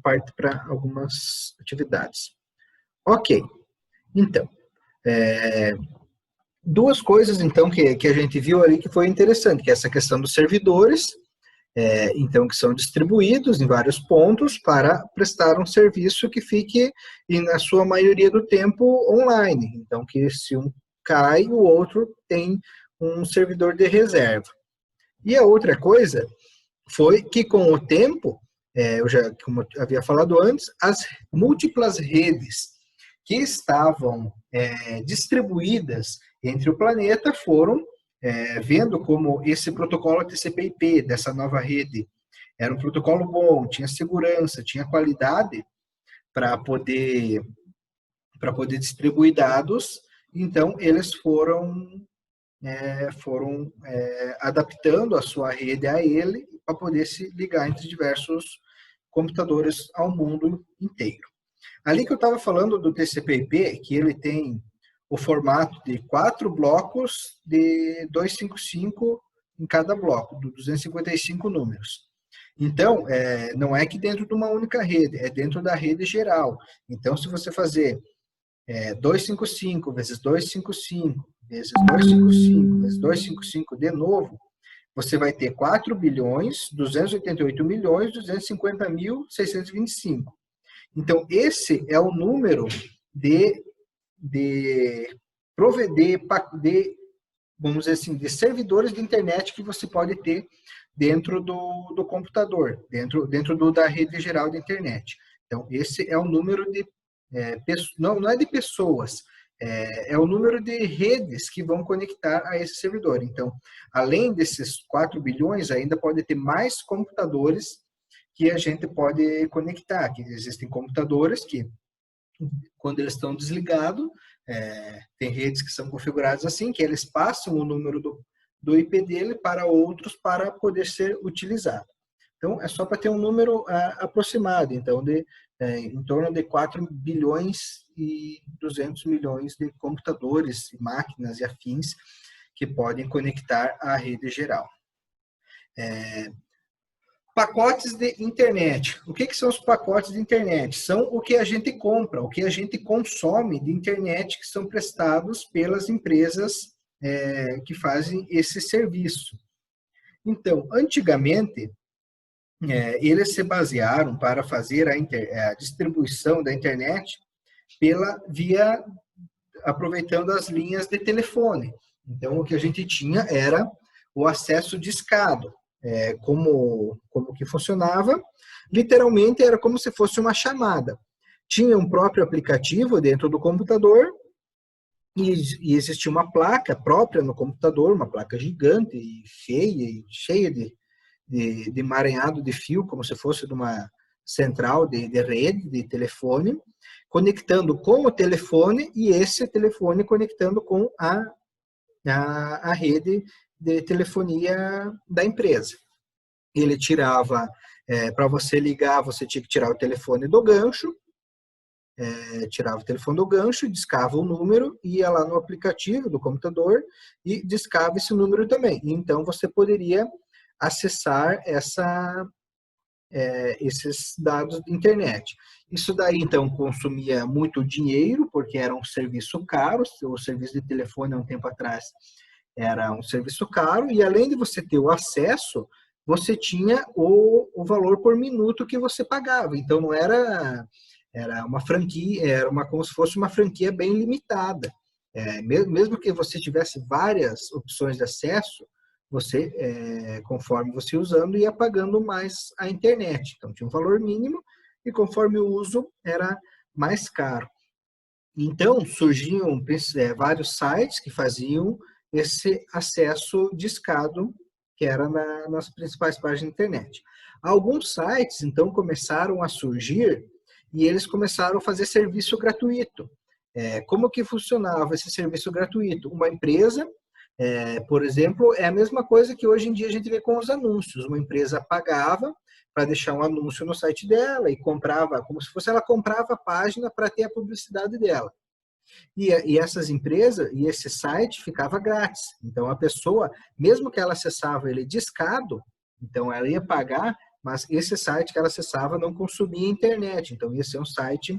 parte para algumas atividades. Ok. Então, 2 coisas então que a gente viu ali que foi interessante, que é essa questão dos servidores, então que são distribuídos em vários pontos para prestar um serviço que fique, e na sua maioria do tempo, online. Então, que se um cai, o outro tem um servidor de reserva. E a outra coisa foi que, com o tempo, como eu havia falado antes, as múltiplas redes que estavam distribuídas entre o planeta foram vendo como esse protocolo TCP/IP dessa nova rede era um protocolo bom, tinha segurança, tinha qualidade para poder distribuir dados. Então, eles foram adaptando a sua rede a ele para poder se ligar entre diversos computadores ao mundo inteiro. Ali que eu estava falando do TCP/IP, que ele tem o formato de 4 blocos de 255 em cada bloco, de 255 números. Então, não é que dentro de uma única rede, é dentro da rede geral. Então, se você fazer 255 vezes 255 vezes 255 vezes 255 de novo, você vai ter 4.288.250.625. Então, esse é o número vamos dizer assim, de servidores de internet que você pode ter dentro do computador, dentro da rede geral de internet. Então, esse é o número de não é de pessoas, é o número de redes que vão conectar a esse servidor. Então, além desses 4 bilhões, ainda pode ter mais computadores que a gente pode conectar. Que existem computadores que, quando eles estão desligados, tem redes que são configuradas assim, que eles passam o número do IP dele para outros para poder ser utilizado. Então, é só para ter um número aproximado, então, em torno de 4 bilhões e 200 milhões de computadores, máquinas e afins que podem conectar à rede geral. Pacotes de internet. O que são os pacotes de internet? São o que a gente compra, o que a gente consome de internet que são prestados pelas empresas que fazem esse serviço. Então, antigamente, eles se basearam para fazer a distribuição da internet aproveitando as linhas de telefone. Então, o que a gente tinha era o acesso discado. Como que funcionava? Literalmente, era como se fosse uma chamada. Tinha um próprio aplicativo dentro do computador e existia uma placa própria no computador, uma placa gigante e feia e cheia de emaranhado de fio, como se fosse de uma central de rede de telefone, conectando com o telefone e esse telefone conectando com a rede de telefonia da empresa. Ele tirava, para você ligar, você tinha que tirar o telefone do gancho, discava o número, ia lá no aplicativo do computador e discava esse número também. Então, você poderia acessar esses dados de internet. Isso daí, então, consumia muito dinheiro, porque era um serviço caro. O serviço de telefone, há um tempo atrás, era um serviço caro, e além de você ter o acesso, você tinha o valor por minuto que você pagava. Então, não era uma franquia, como se fosse uma franquia bem limitada. Mesmo que você tivesse várias opções de acesso, você, conforme você usando, ia pagando mais a internet. Então, tinha um valor mínimo e conforme o uso, era mais caro. Então, surgiam vários sites que faziam esse acesso discado, que era nas principais páginas da internet. Alguns sites, então, começaram a surgir e eles começaram a fazer serviço gratuito. Como que funcionava esse serviço gratuito? Uma empresa, por exemplo, é a mesma coisa que hoje em dia a gente vê com os anúncios. Uma empresa pagava para deixar um anúncio no site dela e comprava, como se fosse ela comprava a página para ter a publicidade dela. E essas empresas, e esse site ficava grátis. Então, a pessoa, mesmo que ela acessava ele discado, então ela ia pagar, mas esse site que ela acessava não consumia internet. Então, ia ser um site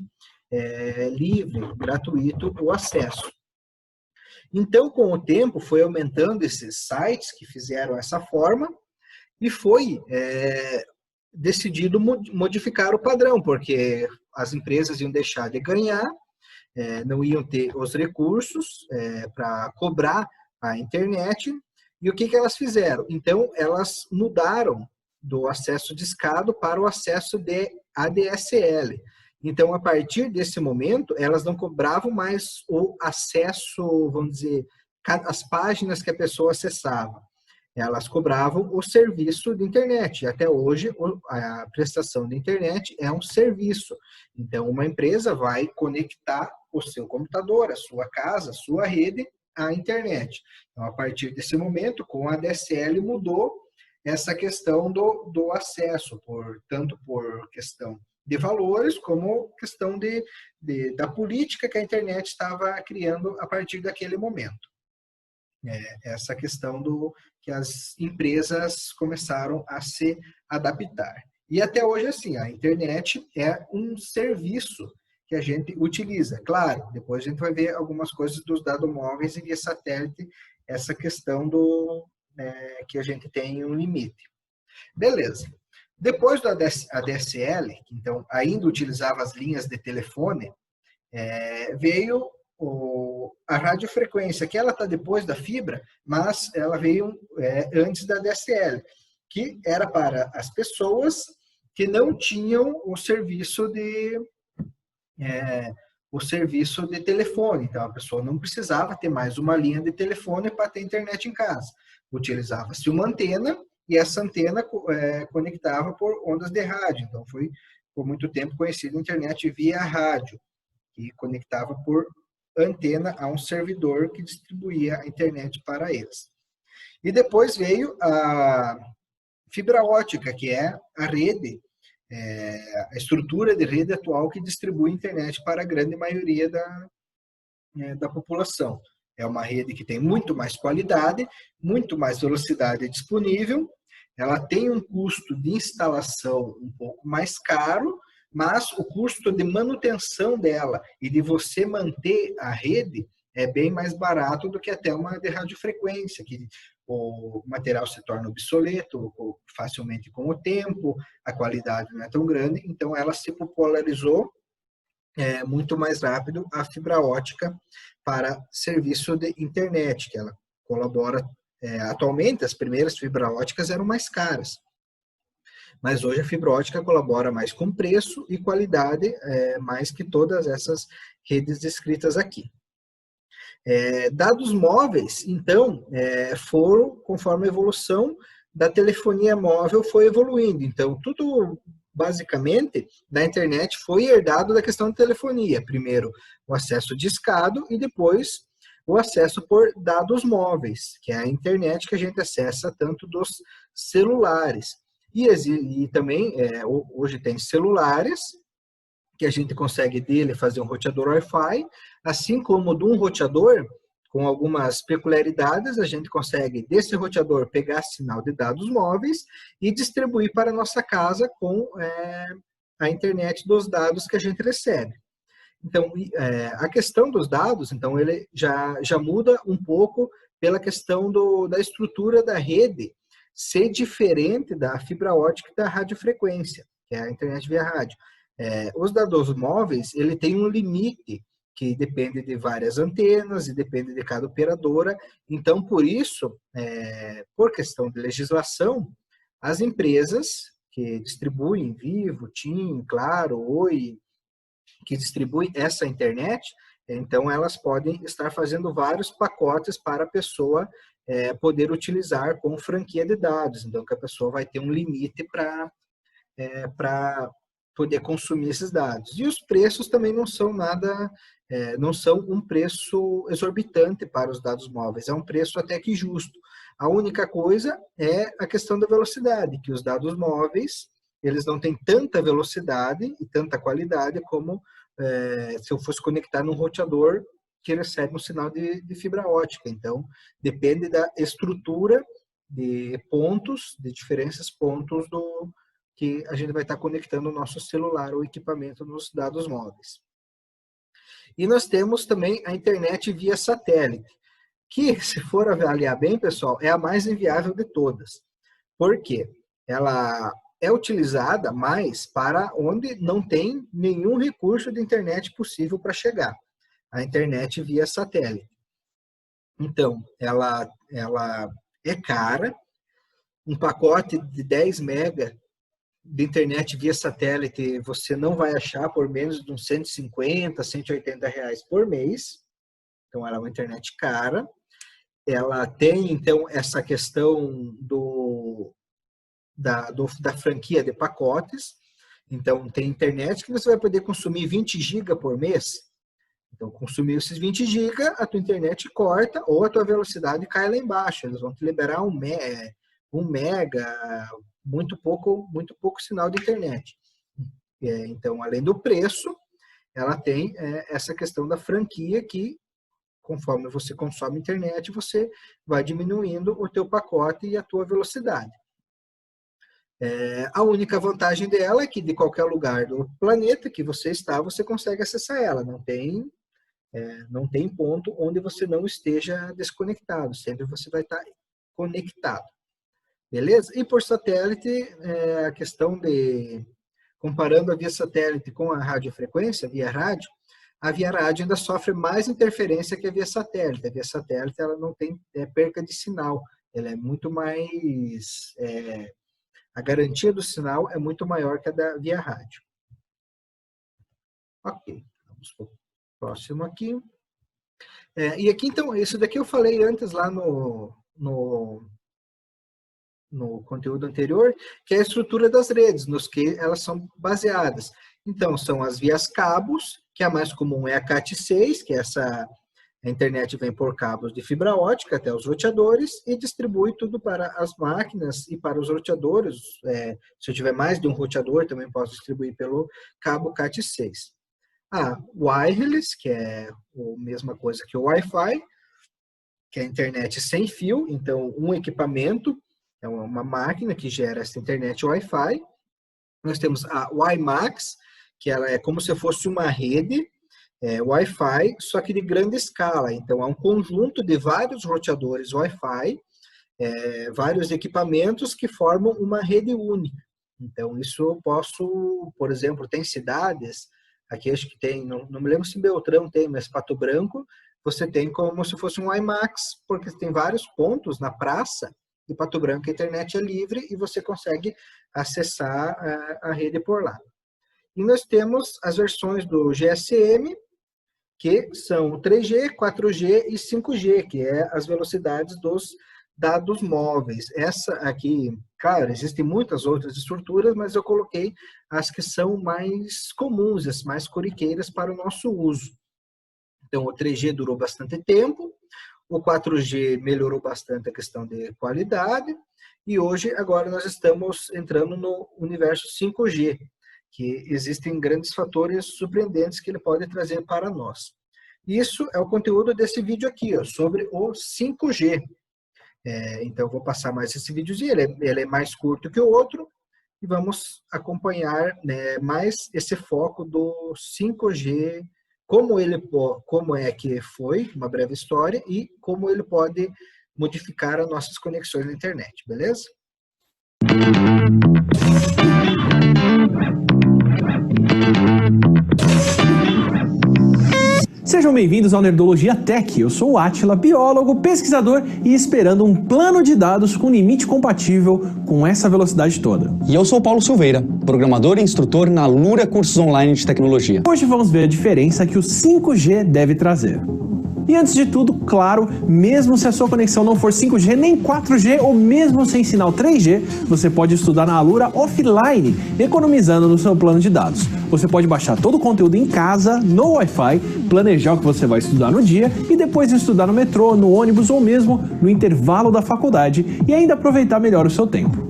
livre, gratuito, o acesso. Então, com o tempo, foi aumentando esses sites que fizeram essa forma e foi decidido modificar o padrão, porque as empresas iam deixar de ganhar, não iam ter os recursos para cobrar a internet. E o que elas fizeram? Então, elas mudaram do acesso discado para o acesso de ADSL. Então, a partir desse momento, elas não cobravam mais o acesso, vamos dizer, as páginas que a pessoa acessava. Elas cobravam o serviço de internet. E até hoje, a prestação de internet é um serviço. Então, uma empresa vai conectar o seu computador, a sua casa, a sua rede à internet. Então, a partir desse momento, com a ADSL, mudou essa questão do acesso, tanto por questão de valores, como questão da política que a internet estava criando a partir daquele momento. Essa questão que as empresas começaram a se adaptar. E até hoje, assim, a internet é um serviço que a gente utiliza. Claro, depois a gente vai ver algumas coisas dos dados móveis e via satélite, essa questão que a gente tem um limite. Beleza. Depois do ADSL, então ainda utilizava as linhas de telefone, veio a radiofrequência, que ela está depois da fibra, mas ela veio antes da ADSL, que era para as pessoas que não tinham o serviço de telefone. Então, a pessoa não precisava ter mais uma linha de telefone para ter internet em casa. Utilizava-se uma antena e essa antena conectava por ondas de rádio. Então, foi por muito tempo conhecida a internet via rádio, que conectava por antena a um servidor que distribuía a internet para eles. E depois veio a fibra ótica, que é a rede, a estrutura de rede atual que distribui a internet para a grande maioria da população. É uma rede que tem muito mais qualidade, muito mais velocidade disponível, ela tem um custo de instalação um pouco mais caro, mas o custo de manutenção dela e de você manter a rede é bem mais barato do que até uma de radiofrequência, que o material se torna obsoleto facilmente com o tempo, a qualidade não é tão grande, então ela se popularizou muito mais rápido a fibra ótica para serviço de internet, que ela colabora. Atualmente, as primeiras fibra óticas eram mais caras, mas hoje a fibra ótica colabora mais com preço e qualidade, mais que todas essas redes descritas aqui. Dados móveis, então, foram conforme a evolução da telefonia móvel foi evoluindo. Então, tudo, basicamente, da internet foi herdado da questão da telefonia. Primeiro, o acesso discado e depois o acesso por dados móveis, que é a internet que a gente acessa tanto dos celulares. E também, hoje tem celulares, que a gente consegue dele fazer um roteador Wi-Fi, assim como de um roteador, com algumas peculiaridades, a gente consegue desse roteador pegar sinal de dados móveis e distribuir para a nossa casa com a internet dos dados que a gente recebe. Então, a questão dos dados, então, ele já muda um pouco pela questão da estrutura da rede ser diferente da fibra ótica e da radiofrequência, que é a internet via rádio. Os dados móveis, ele tem um limite que depende de várias antenas e depende de cada operadora. Então, por isso, por questão de legislação, as empresas que distribuem Vivo, TIM, Claro, Oi, que distribuem essa internet, então elas podem estar fazendo vários pacotes para a pessoa poder utilizar com franquia de dados. Então, que a pessoa vai ter um limite para poder consumir esses dados. E os preços também não são não são um preço exorbitante para os dados móveis, é um preço até que justo. A única coisa é a questão da velocidade, que os dados móveis, eles não têm tanta velocidade e tanta qualidade como se eu fosse conectar num roteador que recebe um sinal de fibra ótica. Então, depende da estrutura de pontos, de diferentes pontos que a gente vai estar conectando o nosso celular ou equipamento nos dados móveis. E nós temos também a internet via satélite, que, se for avaliar bem, pessoal, é a mais inviável de todas. Por quê? Ela é utilizada mais para onde não tem nenhum recurso de internet possível para chegar. A internet via satélite. Então, ela é cara. Um pacote de 10 mega de internet via satélite você não vai achar por menos de uns 150, 180 reais por mês. Então, ela é uma internet cara. Ela tem, então, essa questão da franquia de pacotes. Então, tem internet que você vai poder consumir 20 GB por mês. Então, consumiu esses 20 GB, a tua internet corta ou a tua velocidade cai lá embaixo. Eles vão te liberar 1 mega, muito pouco sinal de internet. Então, além do preço, ela tem essa questão da franquia que, conforme você consome internet, você vai diminuindo o teu pacote e a tua velocidade. A única vantagem dela é que de qualquer lugar do planeta que você está, você consegue acessar ela. Não tem ponto onde você não esteja desconectado. Sempre você vai estar conectado. Beleza? E por satélite, a questão comparando a via satélite com a radiofrequência, via rádio, a via rádio ainda sofre mais interferência que a via satélite. A via satélite ela não tem perca de sinal. Ela é muito mais... a garantia do sinal é muito maior que a da via rádio. Ok, vamos para o próximo aqui. E aqui, então, isso daqui eu falei antes lá no conteúdo anterior, que é a estrutura das redes, nos que elas são baseadas. Então, são as vias cabos, que a mais comum é a Cat6, que a internet vem por cabos de fibra ótica até os roteadores e distribui tudo para as máquinas e para os roteadores. Se eu tiver mais de um roteador, também posso distribuir pelo cabo Cat6. A wireless, que é a mesma coisa que o Wi-Fi, que é a internet sem fio. Então, um equipamento é uma máquina que gera essa internet Wi-Fi. Nós temos a WiMAX, que ela é como se fosse uma rede Wi-Fi, só que de grande escala. Então, é um conjunto de vários roteadores Wi-Fi, vários equipamentos que formam uma rede única. Então, isso eu posso, por exemplo, tem cidades, aqui acho que tem, não me lembro se Beltrão tem, mas Pato Branco, você tem como se fosse um WiMAX, porque tem vários pontos na praça de Pato Branco, a internet é livre e você consegue acessar a rede por lá. E nós temos as versões do GSM, que são 3G, 4G e 5G, que é as velocidades dos dados móveis. Essa aqui, claro, existem muitas outras estruturas, mas eu coloquei as que são mais comuns, as mais corriqueiras para o nosso uso. Então, o 3G durou bastante tempo, o 4G melhorou bastante a questão de qualidade, e hoje, agora, nós estamos entrando no universo 5G, que existem grandes fatores surpreendentes que ele pode trazer para nós. Isso é o conteúdo desse vídeo aqui, ó, sobre o 5G. Então, eu vou passar mais esse videozinho, ele é mais curto que o outro, e vamos acompanhar, né, mais esse foco do 5G, como é que foi, uma breve história, e como ele pode modificar as nossas conexões na internet, beleza? Sejam bem-vindos ao Nerdologia Tech. Eu sou o Átila, biólogo, pesquisador e esperando um plano de dados com limite compatível com essa velocidade toda. E eu sou o Paulo Silveira, programador e instrutor na Lura Cursos Online de Tecnologia. Hoje vamos ver a diferença que o 5G deve trazer. E antes de tudo, claro, mesmo se a sua conexão não for 5G nem 4G ou mesmo sem sinal 3G, você pode estudar na Alura offline, economizando no seu plano de dados. Você pode baixar todo o conteúdo em casa, no Wi-Fi, planejar o que você vai estudar no dia e depois estudar no metrô, no ônibus ou mesmo no intervalo da faculdade e ainda aproveitar melhor o seu tempo.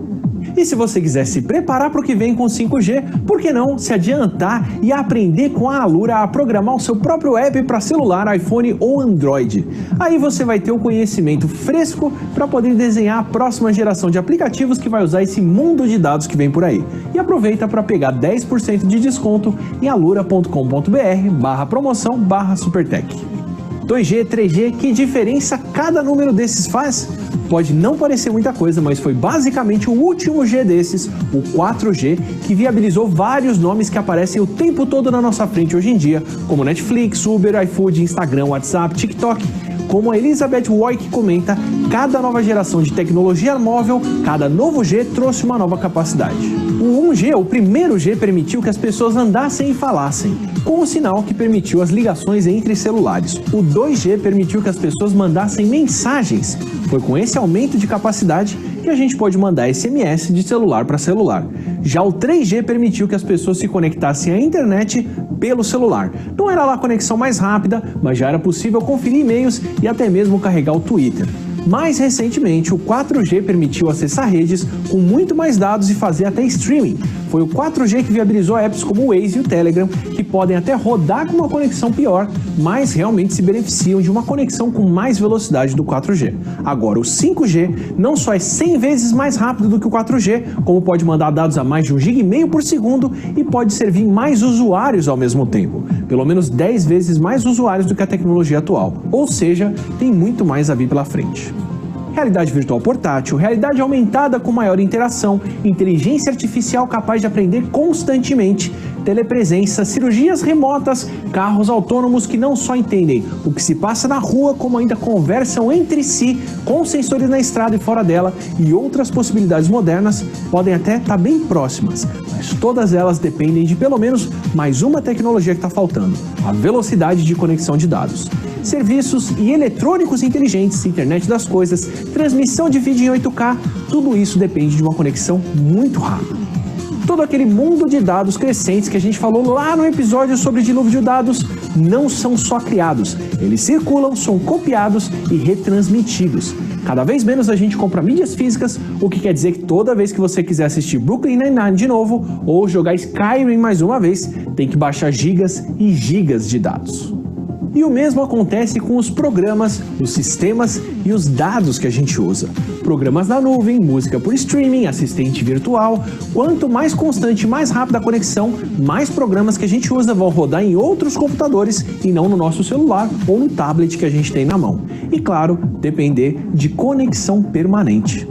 E se você quiser se preparar para o que vem com 5G, por que não se adiantar e aprender com a Alura a programar o seu próprio app para celular, iPhone ou Android? Aí você vai ter o conhecimento fresco para poder desenhar a próxima geração de aplicativos que vai usar esse mundo de dados que vem por aí. E aproveita para pegar 10% de desconto em alura.com.br/promoção/supertech. 2G, 3G, que diferença cada número desses faz? Pode não parecer muita coisa, mas foi basicamente o último G desses, o 4G, que viabilizou vários nomes que aparecem o tempo todo na nossa frente hoje em dia, como Netflix, Uber, iFood, Instagram, WhatsApp, TikTok. Como a Elizabeth Woik comenta, cada nova geração de tecnologia móvel, cada novo G trouxe uma nova capacidade. O 1G, o primeiro G, permitiu que as pessoas andassem e falassem, com o sinal que permitiu as ligações entre celulares. O 2G permitiu que as pessoas mandassem mensagens. Foi com esse aumento de capacidade que a gente pode mandar SMS de celular para celular. Já o 3G permitiu que as pessoas se conectassem à internet pelo celular. Não era lá a conexão mais rápida, mas já era possível conferir e-mails e até mesmo carregar o Twitter. Mais recentemente, o 4G permitiu acessar redes com muito mais dados e fazer até streaming. Foi o 4G que viabilizou apps como o Waze e o Telegram, que podem até rodar com uma conexão pior, mas realmente se beneficiam de uma conexão com mais velocidade do 4G. Agora, o 5G não só é 100 vezes mais rápido do que o 4G, como pode mandar dados a mais de 1,5 GB por segundo e pode servir mais usuários ao mesmo tempo. Pelo menos 10 vezes mais usuários do que a tecnologia atual. Ou seja, tem muito mais a vir pela frente. Realidade virtual portátil, realidade aumentada com maior interação, inteligência artificial capaz de aprender constantemente, telepresença, cirurgias remotas, carros autônomos que não só entendem o que se passa na rua, como ainda conversam entre si, com sensores na estrada e fora dela, e outras possibilidades modernas podem até estar bem próximas, mas todas elas dependem de pelo menos mais uma tecnologia que está faltando, a velocidade de conexão de dados. Serviços e eletrônicos inteligentes, internet das coisas, transmissão de vídeo em 8K, tudo isso depende de uma conexão muito rápida. Todo aquele mundo de dados crescentes que a gente falou lá no episódio sobre dilúvio de dados não são só criados, eles circulam, são copiados e retransmitidos. Cada vez menos a gente compra mídias físicas, o que quer dizer que toda vez que você quiser assistir Brooklyn Nine-Nine de novo ou jogar Skyrim mais uma vez, tem que baixar gigas e gigas de dados. E o mesmo acontece com os programas, os sistemas e os dados que a gente usa. Programas na nuvem, música por streaming, assistente virtual. Quanto mais constante e mais rápida a conexão, mais programas que a gente usa vão rodar em outros computadores e não no nosso celular ou no tablet que a gente tem na mão. E claro, depender de conexão permanente.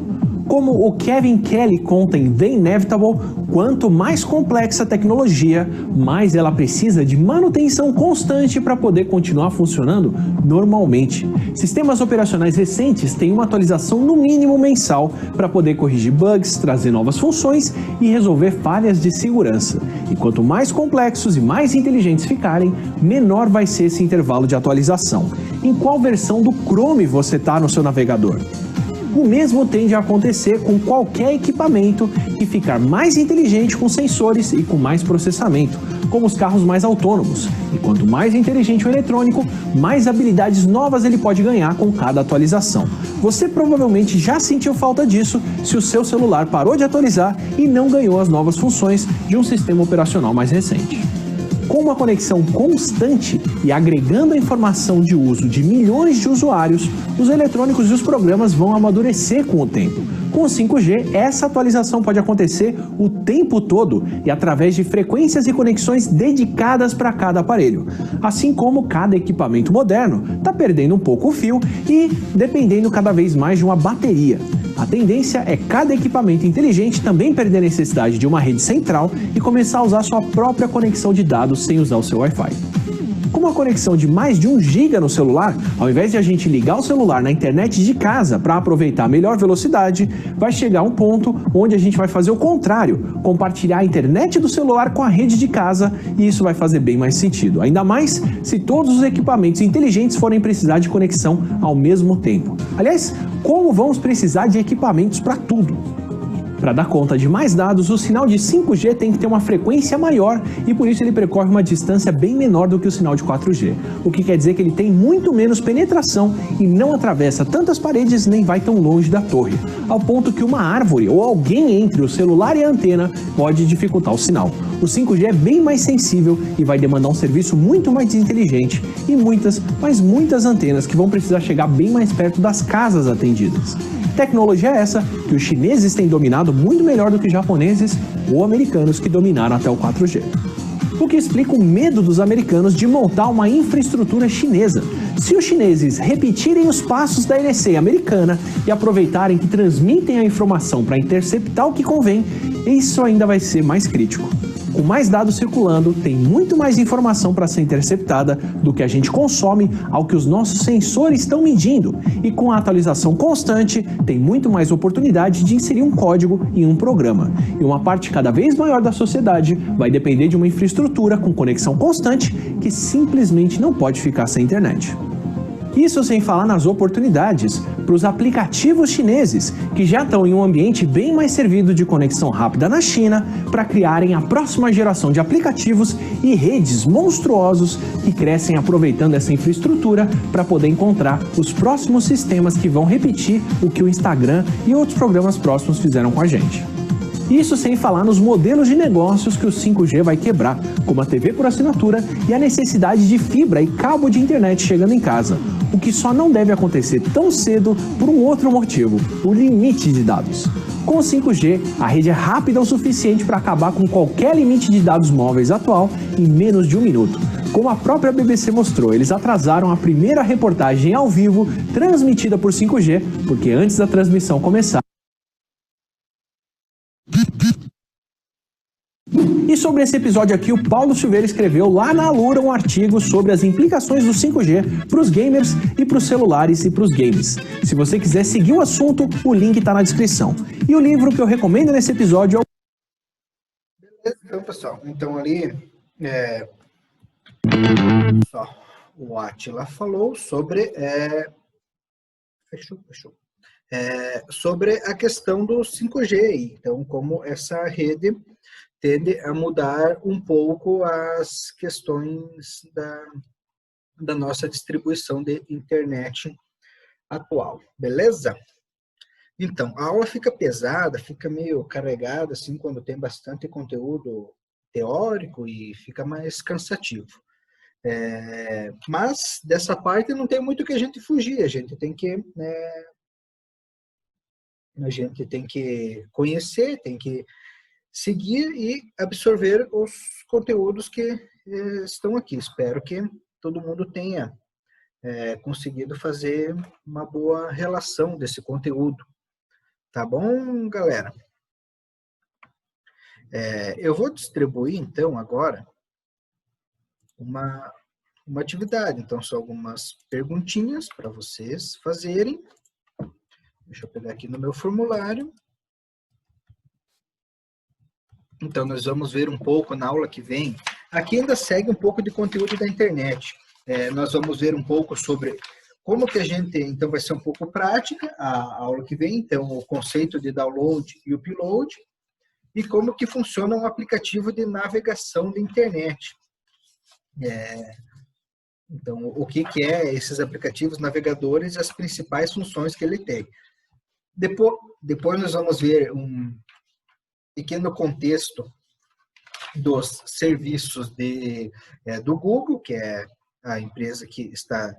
Como o Kevin Kelly conta em The Inevitable, quanto mais complexa a tecnologia, mais ela precisa de manutenção constante para poder continuar funcionando normalmente. Sistemas operacionais recentes têm uma atualização no mínimo mensal para poder corrigir bugs, trazer novas funções e resolver falhas de segurança. E quanto mais complexos e mais inteligentes ficarem, menor vai ser esse intervalo de atualização. Em qual versão do Chrome você está no seu navegador? O mesmo tende a acontecer com qualquer equipamento que ficar mais inteligente com sensores e com mais processamento, como os carros mais autônomos. E quanto mais inteligente o eletrônico, mais habilidades novas ele pode ganhar com cada atualização. Você provavelmente já sentiu falta disso se o seu celular parou de atualizar e não ganhou as novas funções de um sistema operacional mais recente. Com uma conexão constante e agregando a informação de uso de milhões de usuários, os eletrônicos e os programas vão amadurecer com o tempo. Com o 5G, essa atualização pode acontecer o tempo todo e através de frequências e conexões dedicadas para cada aparelho. Assim como cada equipamento moderno está perdendo um pouco o fio e dependendo cada vez mais de uma bateria. A tendência é cada equipamento inteligente também perder a necessidade de uma rede central e começar a usar sua própria conexão de dados sem usar o seu Wi-Fi. Com uma conexão de mais de 1 GB no celular, ao invés de a gente ligar o celular na internet de casa para aproveitar a melhor velocidade, vai chegar um ponto onde a gente vai fazer o contrário, compartilhar a internet do celular com a rede de casa, e isso vai fazer bem mais sentido. Ainda mais se todos os equipamentos inteligentes forem precisar de conexão ao mesmo tempo. Aliás, como vamos precisar de equipamentos para tudo? Para dar conta de mais dados, o sinal de 5G tem que ter uma frequência maior e por isso ele percorre uma distância bem menor do que o sinal de 4G, o que quer dizer que ele tem muito menos penetração e não atravessa tantas paredes nem vai tão longe da torre, ao ponto que uma árvore ou alguém entre o celular e a antena pode dificultar o sinal. O 5G é bem mais sensível e vai demandar um serviço muito mais inteligente e muitas antenas que vão precisar chegar bem mais perto das casas atendidas. Tecnologia é essa que os chineses têm dominado muito melhor do que japoneses ou americanos que dominaram até o 4G. O que explica o medo dos americanos de montar uma infraestrutura chinesa. Se os chineses repetirem os passos da NSA americana e aproveitarem que transmitem a informação para interceptar o que convém, isso ainda vai ser mais crítico. Com mais dados circulando, tem muito mais informação para ser interceptada do que a gente consome ao que os nossos sensores estão medindo. E com a atualização constante, tem muito mais oportunidade de inserir um código em um programa. E uma parte cada vez maior da sociedade vai depender de uma infraestrutura com conexão constante que simplesmente não pode ficar sem internet. Isso sem falar nas oportunidades para os aplicativos chineses, que já estão em um ambiente bem mais servido de conexão rápida na China, para criarem a próxima geração de aplicativos e redes monstruosos que crescem aproveitando essa infraestrutura para poder encontrar os próximos sistemas que vão repetir o que o Instagram e outros programas próximos fizeram com a gente. Isso sem falar nos modelos de negócios que o 5G vai quebrar, como a TV por assinatura e a necessidade de fibra e cabo de internet chegando em casa, o que só não deve acontecer tão cedo por um outro motivo, o limite de dados. Com o 5G, a rede é rápida o suficiente para acabar com qualquer limite de dados móveis atual em menos de 1 minuto. Como a própria BBC mostrou, eles atrasaram a primeira reportagem ao vivo transmitida por 5G, porque antes da transmissão começar, E sobre esse episódio aqui, o Paulo Silveira escreveu lá na Alura um artigo sobre as implicações do 5G para os gamers e para os celulares e para os games. Se você quiser seguir o assunto, o link está na descrição. E o livro que eu recomendo nesse episódio é o... Então, pessoal, ali o Átila falou sobre sobre a questão do 5G, então como essa rede tende a mudar um pouco as questões da nossa distribuição de internet atual, beleza? Então, a aula fica pesada, fica meio carregada, assim, quando tem bastante conteúdo teórico e fica mais cansativo. Mas dessa parte não tem muito que a gente fugir, a gente tem que conhecer, tem que seguir e absorver os conteúdos que estão aqui. Espero que todo mundo tenha conseguido fazer uma boa relação desse conteúdo. Tá bom, galera? Eu vou distribuir, então, agora uma atividade. Então, são algumas perguntinhas para vocês fazerem. Deixa eu pegar aqui no meu formulário. Então, nós vamos ver um pouco na aula que vem. Aqui ainda segue um pouco de conteúdo da internet. Nós vamos ver um pouco sobre como que a gente... Então, vai ser um pouco prática a aula que vem. Então, o conceito de download e upload. E como que funciona um aplicativo de navegação da internet. Então, o que é esses aplicativos navegadores e as principais funções que ele tem. Depois nós vamos ver um pequeno contexto dos serviços do Google, que é a empresa que está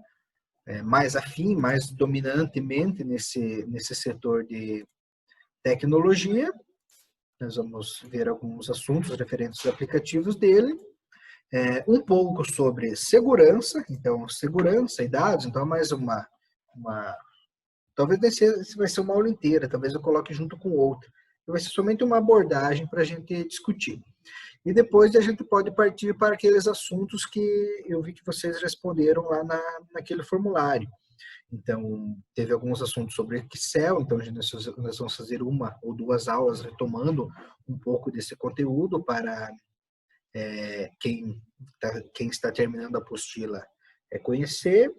mais afim, mais dominantemente nesse setor de tecnologia. Nós vamos ver alguns assuntos referentes aos aplicativos dele. Um pouco sobre segurança, então segurança e dados, então mais uma talvez vai ser uma aula inteira, talvez eu coloque junto com outra. Vai ser somente uma abordagem para a gente discutir. E depois a gente pode partir para aqueles assuntos que eu vi que vocês responderam lá naquele formulário. Então, teve alguns assuntos sobre Excel, então nós vamos fazer uma ou duas aulas retomando um pouco desse conteúdo para quem está terminando a apostila conhecer.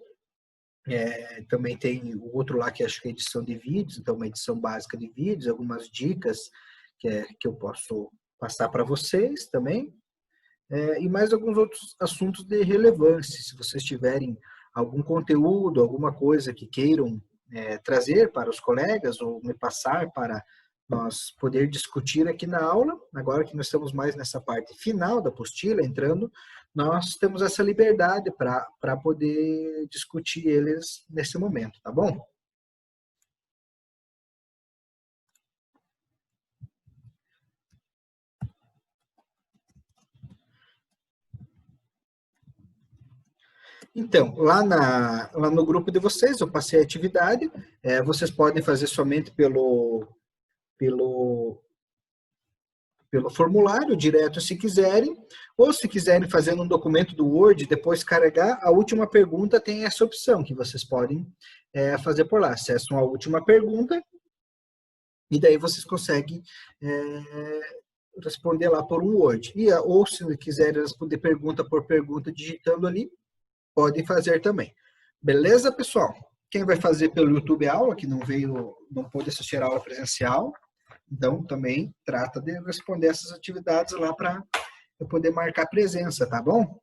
Também tem o outro lá que acho que é edição de vídeos, então uma edição básica de vídeos, algumas dicas que eu posso passar para vocês também, e mais alguns outros assuntos de relevância. Se vocês tiverem algum conteúdo, alguma coisa que queiram trazer para os colegas ou me passar para nós poder discutir aqui na aula, agora que nós estamos mais nessa parte final da apostila, entrando, nós temos essa liberdade para poder discutir eles nesse momento, tá bom? Então, lá no grupo de vocês, eu passei a atividade, vocês podem fazer somente pelo formulário direto se quiserem, ou se quiserem fazer num documento do Word, depois carregar, a última pergunta tem essa opção, que vocês podem fazer por lá. Acessam a última pergunta, e daí vocês conseguem responder lá por um Word. Ou se quiserem responder pergunta por pergunta digitando ali, podem fazer também. Beleza, pessoal? Quem vai fazer pelo YouTube aula, que não pôde assistir a aula presencial, então também trata de responder essas atividades lá para eu poder marcar presença, tá bom?